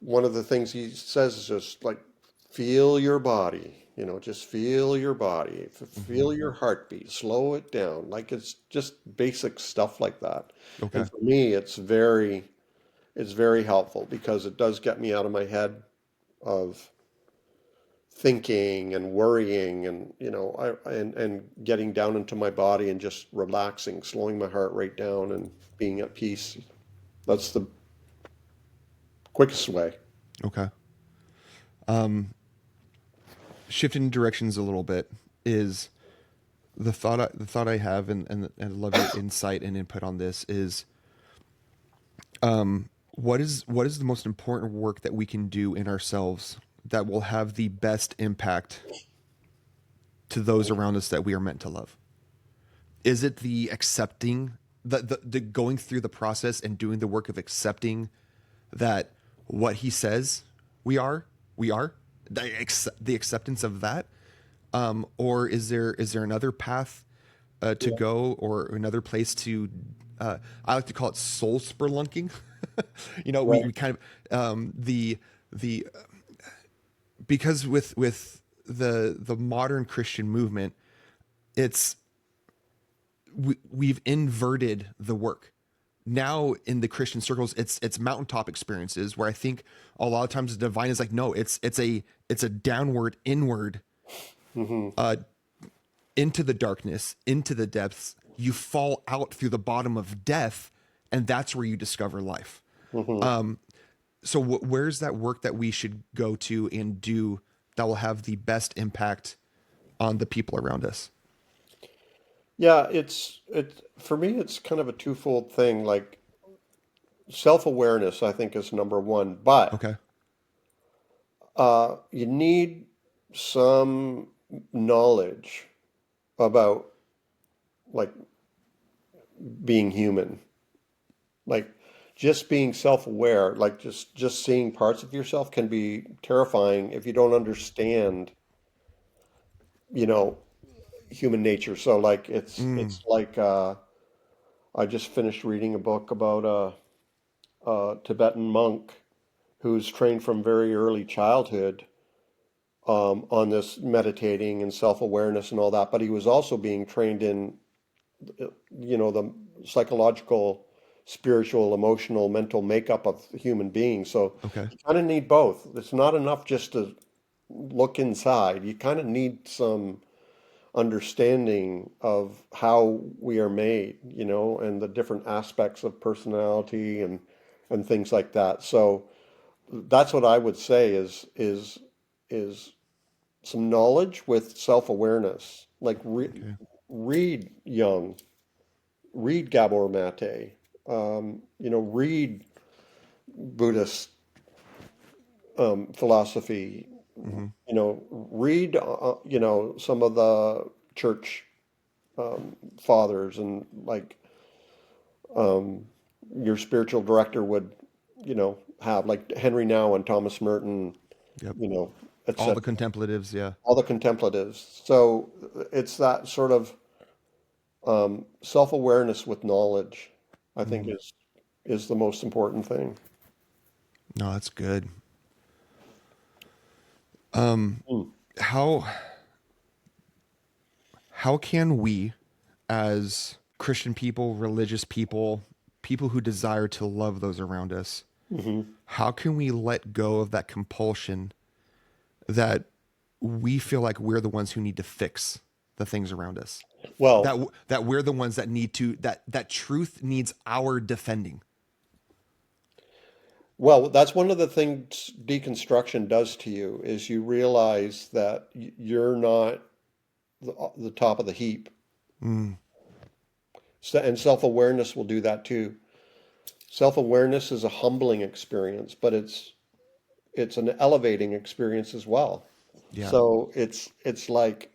one of the things he says is just like feel your body, just feel your body,
Mm-hmm.
feel your heartbeat, slow it down. Like it's just basic stuff like that.
Okay.
And for me, it's very helpful because it does get me out of my head of thinking and worrying and and getting down into my body and just relaxing, slowing my heart rate down and being at peace. That's the quickest way.
Okay. Shifting directions a little bit is the thought I have, and I love your insight and input on this is, what is the most important work that we can do in ourselves that will have the best impact to those around us that we are meant to love? Is it the accepting, the going through the process and doing the work of accepting that what he says we are the acceptance of that, or is there another path to
Yeah.
go, or another place to, I like to call it soul spelunking. We
Right.
kind of, the because with the modern Christian movement, it's we've inverted the work. Now in the Christian circles, it's mountaintop experiences where I think a lot of times the divine is like, no, it's a downward, inward,
Hmm.
into the darkness, into the depths. You fall out through the bottom of death, and that's where you discover life.
Hmm.
So where's that work that we should go to and do that will have the best impact on the people around us?
Yeah, it's for me it's kind of a twofold thing. Like self-awareness, I think is number one, but
Okay.
you need some knowledge about like being human. Like just being self-aware, like just seeing parts of yourself can be terrifying if you don't understand, you know, human nature. So like
Mm,
it's like I just finished reading a book about a Tibetan monk who's trained from very early childhood, on this meditating and self-awareness and all that, but he was also being trained in, the psychological, spiritual, emotional, mental makeup of the human being. So
okay.
you kind of need both. It's not enough just to look inside. You kind of need some understanding of how we are made, and the different aspects of personality and things like that. So that's what I would say is some knowledge with self-awareness. Like
Okay.
read Jung, read Gabor Mate, read Buddhist philosophy.
Mm-hmm.
Read some of the church fathers, and like your spiritual director would have, like Henry Now and Thomas Merton,
Yep.
you know,
All the
etc.
contemplatives. Yeah.
All the contemplatives. So it's that sort of self-awareness with knowledge, I think,
Mm.
is the most important thing.
No, that's good.
Mm.
How how can we, as Christian people, religious people, people who desire to love those around us,
Hmm.
how can we let go of that compulsion that we feel like we're the ones who need to fix the things around us?
Well,
That we're the ones that need to, that truth needs our defending.
that's one of the things deconstruction does to you, is you realize that you're not the top of the heap.
Mm,
And self-awareness will do that too. Self-awareness is a humbling experience, but it's an elevating experience as well.
yeah.
So it's like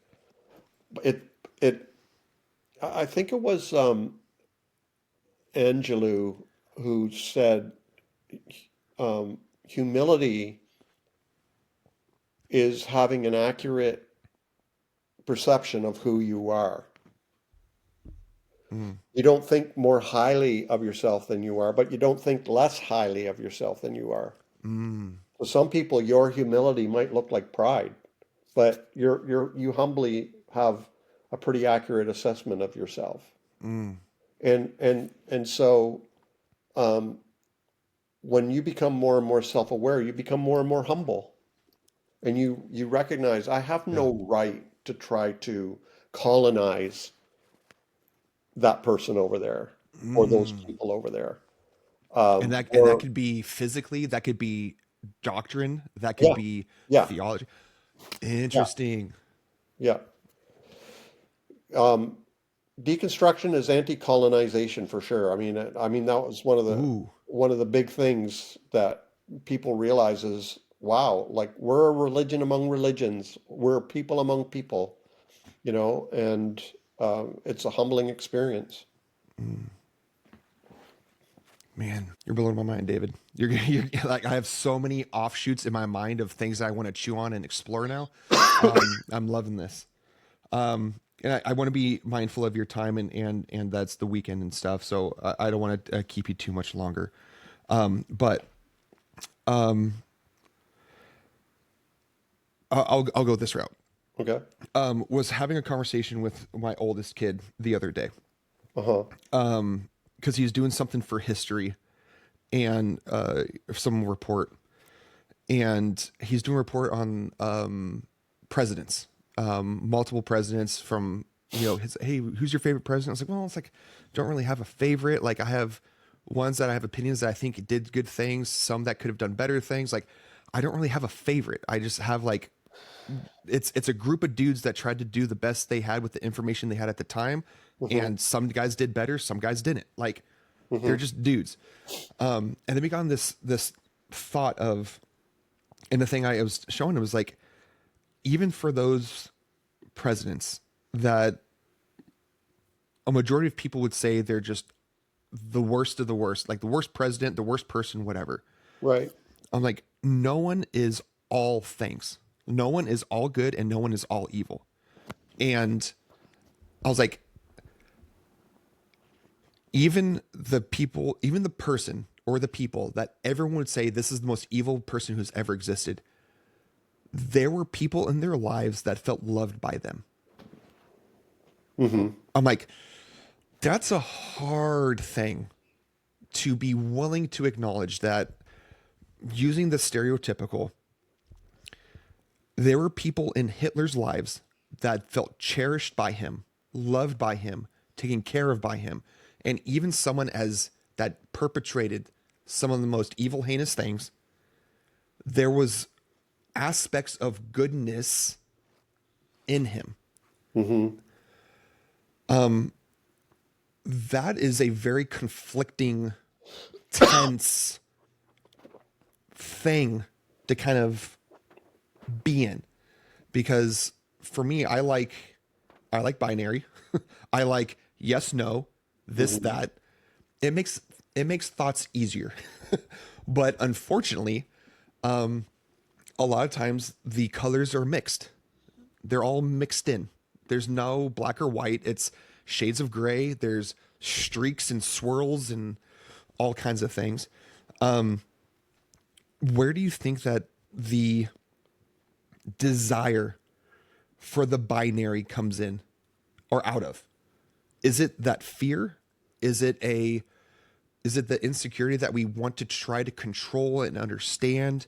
it it I think it was Angelou who said humility is having an accurate perception of who you are.
Mm,
You don't think more highly of yourself than you are, but you don't think less highly of yourself than you are.
mm,
For some people, your humility might look like pride, but you humbly have a pretty accurate assessment of yourself.
mm,
And so when you become more and more self-aware, you become more and more humble, and you recognize I have
yeah.
no right to try to colonize that person over there or those
Mm.
people over there.
And that
Or
could be physically, that could be doctrine, that could
yeah,
be
yeah,
theology.
yeah,
Interesting.
yeah. Um, Deconstruction is anti-colonization for sure. I mean that was
Ooh.
one of the big things that people realize is, wow, like we're a religion among religions, we're people among people, and it's a humbling experience.
Mm. Man, you're blowing my mind, David. You're like, I have so many offshoots in my mind of things that I want to chew on and explore now. I'm loving this. And I want to be mindful of your time, and that's the weekend and stuff. So I don't want to keep you too much longer. But I'll go this route.
Okay.
Was having a conversation with my oldest kid the other day
Uh-huh.
because he was doing something for history and some report, and he's doing a report on presidents, multiple presidents from his. Hey, who's your favorite president? I was like, well, it's like don't really have a favorite. Like I have ones that I have opinions that I think did good things, some that could have done better things. Like I don't really have a favorite. I just have like it's a group of dudes that tried to do the best they had with the information they had at the time,
Hmm.
and some guys did better, some guys didn't. Like they're
Hmm.
just dudes. And then we got on this thought of, and the thing I was showing him was like, even for those presidents that a majority of people would say they're just the worst of the worst, like the worst president, the worst person, whatever.
Right.
I'm like, no one is all things. No one is all good and no one is all evil. And I was like, even the people, even the person or the people that everyone would say this is the most evil person who's ever existed, there were people in their lives that felt loved by them.
Hmm.
I'm like, that's a hard thing to be willing to acknowledge that using the stereotypical, there were people in Hitler's lives that felt cherished by him, loved by him, taken care of by him, and even someone as that perpetrated some of the most evil, heinous things, there was aspects of goodness in him.
Hmm.
That is a very conflicting, tense thing to kind of be in, because for me, I like binary. I like yes, no, this,
Hmm.
that. It makes thoughts easier. But unfortunately, a lot of times the colors are mixed. They're all mixed in. There's no black or white. It's shades of gray. There's streaks and swirls and all kinds of things. Where do you think that the desire for the binary comes in or out of? Is it that fear? Is it a is it the insecurity that we want to try to control and understand?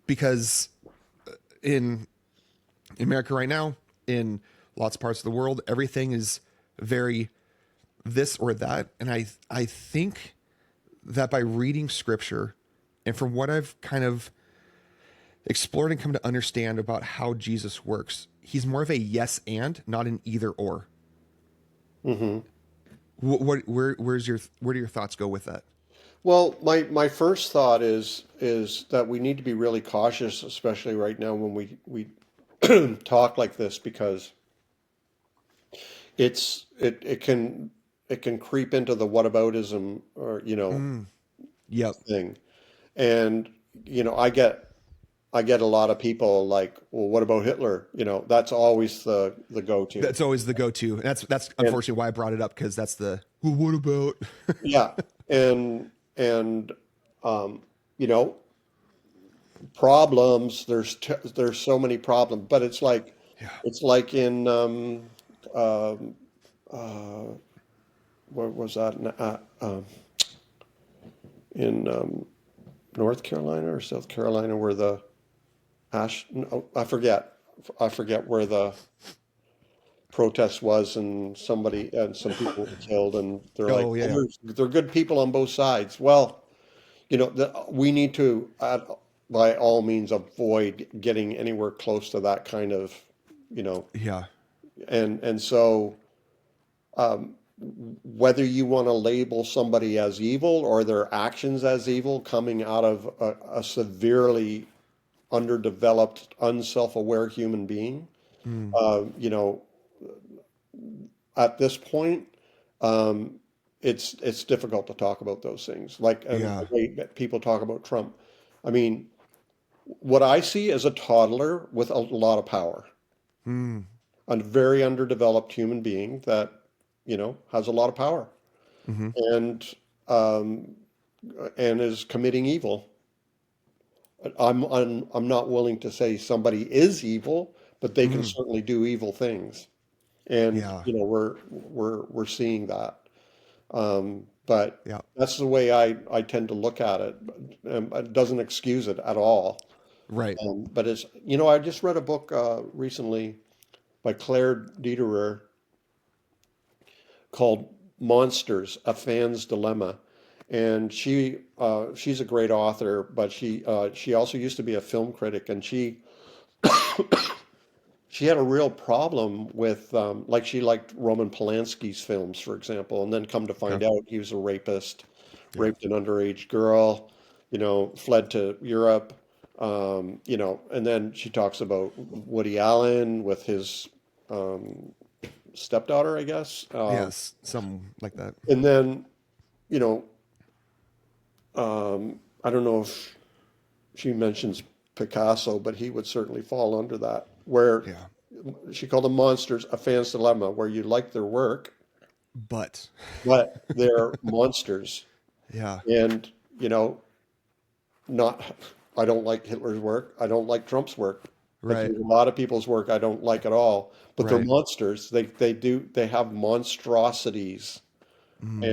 Because in America right now, in lots of parts of the world, everything is very this or that. And I think that by reading scripture and from what I've kind of explored and come to understand about how Jesus works, he's more of a yes and, not an either or.
Hmm.
Where do your thoughts go with that?
Well, my first thought is that we need to be really cautious, especially right now when we talk like this, because it can creep into the whataboutism, or
Yep.
thing. And I get a lot of people like, well, what about Hitler? That's always the go-to.
That's always the go-to. And that's
And
unfortunately why I brought it up, because that's well, what about?
yeah, and um, you know, problems. There's so many problems, but
Yeah.
it's like in um, uh, what was that in North Carolina or South Carolina, where the ash no, I forget where the protest was, and some people were killed, and they're like,
Oh
well,
yeah.
they're good people on both sides. Well, we need to, by all means, avoid getting anywhere close to that kind of, you know,
Yeah.
and so whether you want to label somebody as evil or their actions as evil coming out of a severely underdeveloped, unself-aware human being,
Mm,
you know, at this point, um, it's difficult to talk about those things. Like, and the
yeah.
way that people talk about Trump. I mean, what I see is a toddler with a lot of power,
Mm,
a very underdeveloped human being that, has a lot of power,
hmm.
and um, and is committing evil. I'm not willing to say somebody is evil, but they can
Mm,
certainly do evil things, and
yeah.
we're seeing that. But
Yeah.
that's the way I tend to look at it. It doesn't excuse it at all.
Right.
But I just read a book recently by Claire Dederer called Monsters, A Fan's Dilemma. And she's a great author, but she also used to be a film critic, and she had a real problem with, like, she liked Roman Polanski's films, for example, and then come to
Okay.
find out he was a rapist,
Yeah.
raped an underage girl, fled to Europe, and then she talks about Woody Allen with his stepdaughter, I guess.
Yes. Something like that.
And then, you know, I don't know if she mentions Picasso, but he would certainly fall under that, where
Yeah.
she called them monsters, a fan's dilemma, where you like their work,
But
but they're monsters.
yeah.
And, you know, not, I don't like Hitler's work. I don't like Trump's work. But
Right.
there's a lot of people's work I don't like at all. But they're
Right.
monsters. They have monstrosities,
Mm,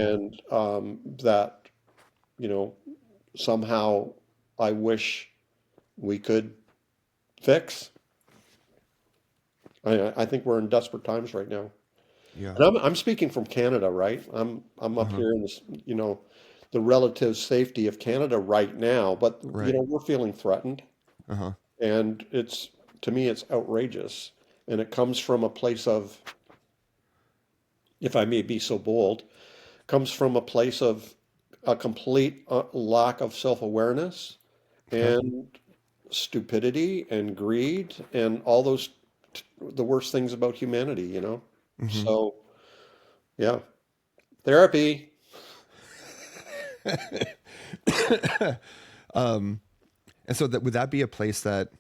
and that, you know, somehow I wish we could fix. I think we're in desperate times right now.
yeah.
And I'm speaking from Canada, right? I'm up
Uh-huh.
here in this, the relative safety of Canada right now, but
Right.
we're feeling threatened,
Uh-huh.
and to me it's outrageous, and it comes from a place of, if I may be so bold, comes from a place of a complete lack of self-awareness
Okay.
and stupidity and greed and all those the worst things about humanity, you know?
Hmm.
So, yeah, therapy.
And so that would that be a place that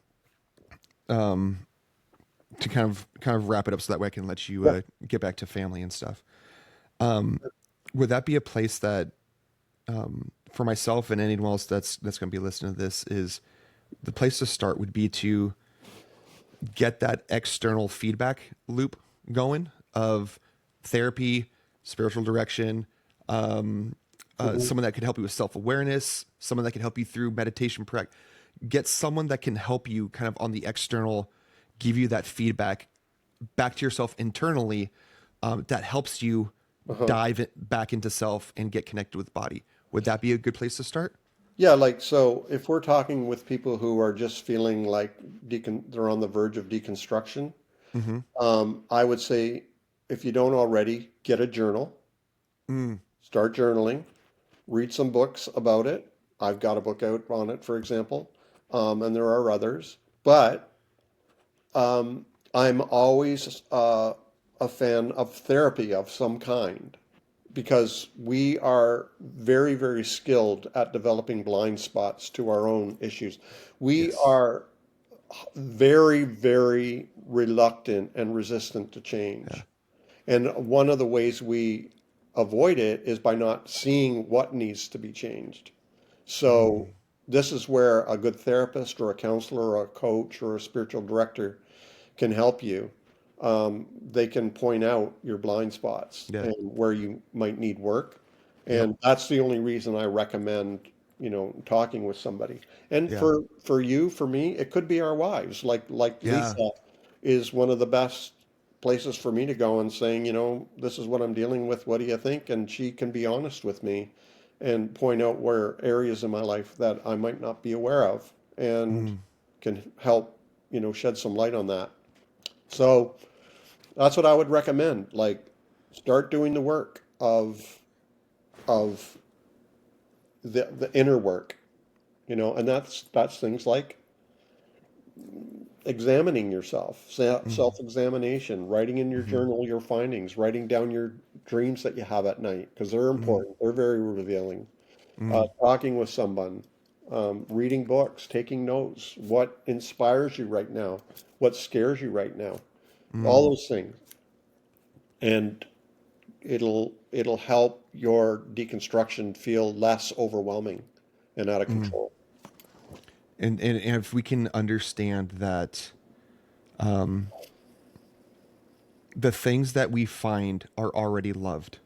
to kind of wrap it up so that way I can let you
Yeah.
get back to family and stuff. Would that be a place that for myself and anyone else that's going to be listening to this is the place to start would be to get that external feedback loop going of therapy, spiritual direction,
Hmm.
someone that could help you with self-awareness, someone that can help you through meditation. Get someone that can help you kind of on the external, give you that feedback back to yourself internally, that helps you
Uh-huh.
dive back into self and get connected with body. Would that be a good place to start?
Yeah, like so if we're talking with people who are just feeling like they're on the verge of deconstruction,
Mm-hmm.
I would say if you don't already, get a journal,
Mm,
start journaling, read some books about it. I've got a book out on it, for example, and there are others. But um, I'm always a fan of therapy of some kind because we are very, very skilled at developing blind spots to our own issues. We
yes.
are very, very reluctant and resistant to
Yeah.
change. And one of the ways we avoid it is by not seeing what needs to be changed. So
Mm,
this is where a good therapist or a counselor or a coach or a spiritual director can help you. They can point out your blind spots
yeah.
and where you might need work.
Yep.
And that's the only reason I recommend, talking with somebody. And
Yeah.
for you, for me, it could be our wives. Like
Yeah.
Lisa is one of the best places for me to go and saying, this is what I'm dealing with. What do you think? And she can be honest with me and point out where areas in my life that I might not be aware of and
Mm,
can help, shed some light on that. So that's what I would recommend. Like, start doing the work of the inner work, and that's things like examining yourself,
mm,
self-examination, writing in your
mm,
journal your findings, writing down your dreams that you have at night because they're
mm,
important. They're very revealing.
mm,
Talking with someone, reading books, taking notes. What inspires you right now? What scares you right now? All
mm,
those things, and it'll help your deconstruction feel less overwhelming and out of
mm.
control.
And if we can understand that the things that we find are already loved,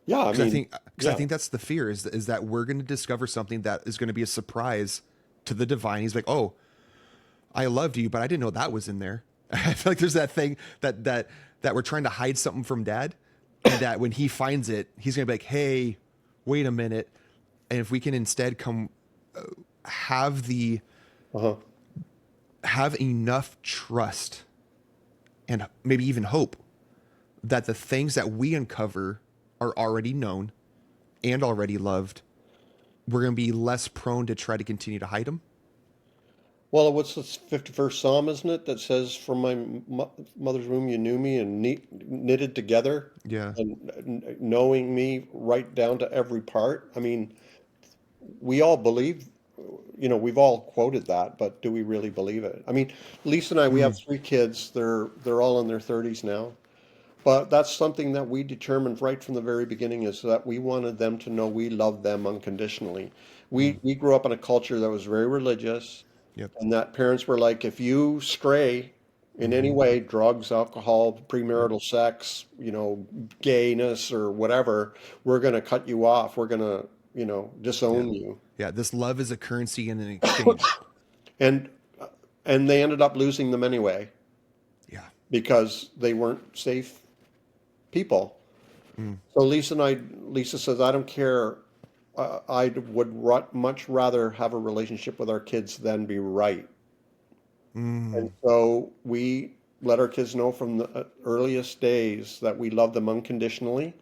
Yeah, I mean,
because I
yeah.
think that's the fear is that we're going to discover something that is going to be a surprise to the divine. He's like, oh, I loved you, but I didn't know that was in there. I feel like there's that thing that we're trying to hide something from dad, and that when he finds it, he's gonna be like, hey, wait a minute. And if we can instead come have the
Uh-huh.
have enough trust and maybe even hope that the things that we uncover are already known and already loved, we're going to be less prone to try to continue to hide them.
Well, what's this 51st Psalm, isn't it, that says, "From my mother's womb you knew me and knitted together,
Yeah.
and knowing me right down to every part." I mean, we all believe, we've all quoted that, but do we really believe it? I mean, Lisa and I, we have
Mm,
three kids. They're all in their 30s now. But that's something that we determined right from the very beginning is that we wanted them to know we love them unconditionally.
mm,
We grew up in a culture that was very religious,
yep.
and that parents were like, if you stray in any
Mm-hmm.
way, drugs, alcohol,
Yep.
premarital sex, gayness or whatever, we're going to cut you off. We're going to,
Yeah.
disown you.
Yeah. This love is a currency in an exchange.
And and they ended up losing them anyway
Yeah.
because they weren't safe people.
Mm,
So Lisa says, I don't care. I would much rather have a relationship with our kids than be right. And
mm,
so we let our kids know from the earliest days that we love them unconditionally.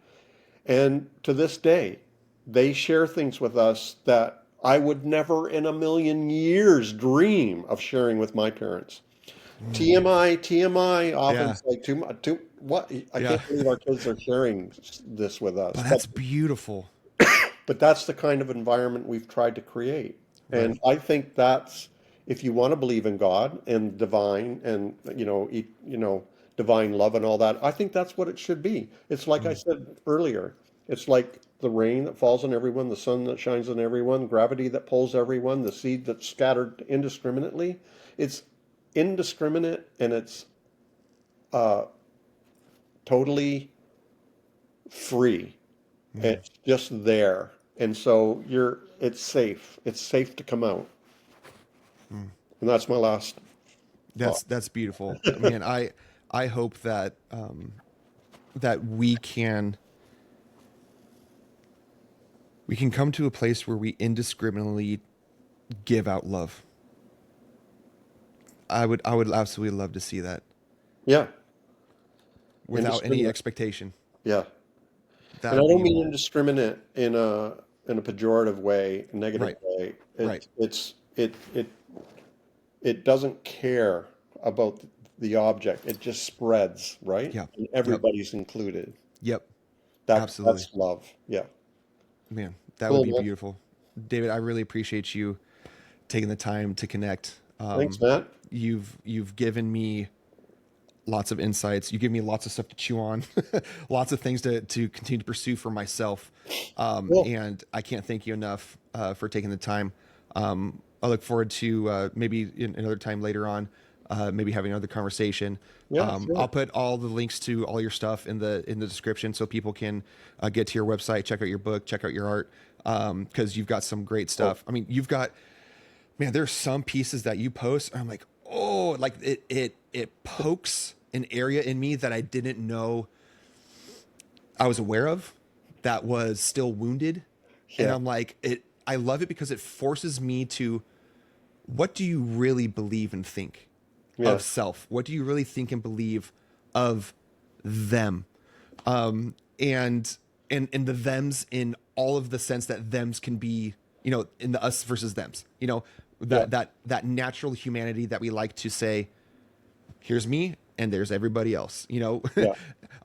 And to this day, they share things with us that I would never in a million years dream of sharing with my parents. TMI, TMI, often
Yeah.
it's like too what? I
Yeah.
can't believe our kids are sharing this with us.
But that's beautiful.
But that's the kind of environment we've tried to create.
Right.
And I think that's if you want to believe in God and divine and divine love and all that, I think that's what it should be. It's like I
Mm.
said earlier. It's like the rain that falls on everyone, the sun that shines on everyone, gravity that pulls everyone, the seed that's scattered indiscriminately. It's indiscriminate and it's uh, totally free.
Mm.
It's just there. And so it's safe. It's safe to come out.
Mm.
And that's my last thought.
That's beautiful. Man, I hope that that we can come to a place where we indiscriminately give out love. I would absolutely love to see that
Yeah.
without any
Indiscriminate.
expectation.
Yeah.
That
And I
would
don't
be
mean indiscriminate in a pejorative way, a negative
right.
way.
Right.
It doesn't care about the object. It just spreads, right?
Yeah.
And
Yep.
everybody's included.
Yep. Absolutely.
That's love. Yeah.
Man, that would
Cool,
be
man.
beautiful. David, I really appreciate you taking the time to connect.
Thanks, Matt.
You've given me lots of insights. You give me lots of stuff to chew on, lots of things to continue to pursue for myself.
Cool.
And I can't thank you enough for taking the time. I look forward to maybe in another time later on, maybe having another conversation.
Yeah, sure.
I'll put all the links to all your stuff in the description so people can get to your website, check out your book, check out your art, because you've got some great stuff. I mean, you've got, man, there's some pieces that you post. And I'm like, oh, like it pokes an area in me that I didn't know I was aware of that was still wounded. And
Yeah.
I'm like, I love it because it forces me to, what do you really believe and think
Yeah.
of self? What do you really think and believe of them? And the thems in all of the sense that thems can be, in the us versus thems,
Yeah.
that natural humanity that we like to say, here's me and there's everybody else,
Yeah.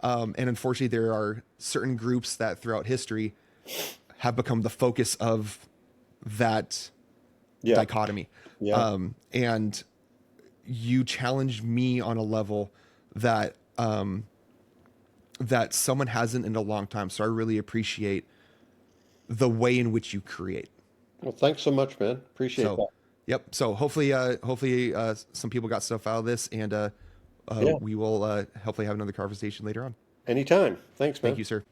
and unfortunately there are certain groups that throughout history have become the focus of that
Yeah.
dichotomy.
Yeah.
And you challenged me on a level that that someone hasn't in a long time. So I really appreciate the way in which you create.
Well, thanks so much, man. Appreciate
So,
that.
yep. So hopefully some people got stuff out of this, and
Yeah.
we will hopefully have another conversation later on.
Anytime. Thanks,
Thank
man.
you, sir.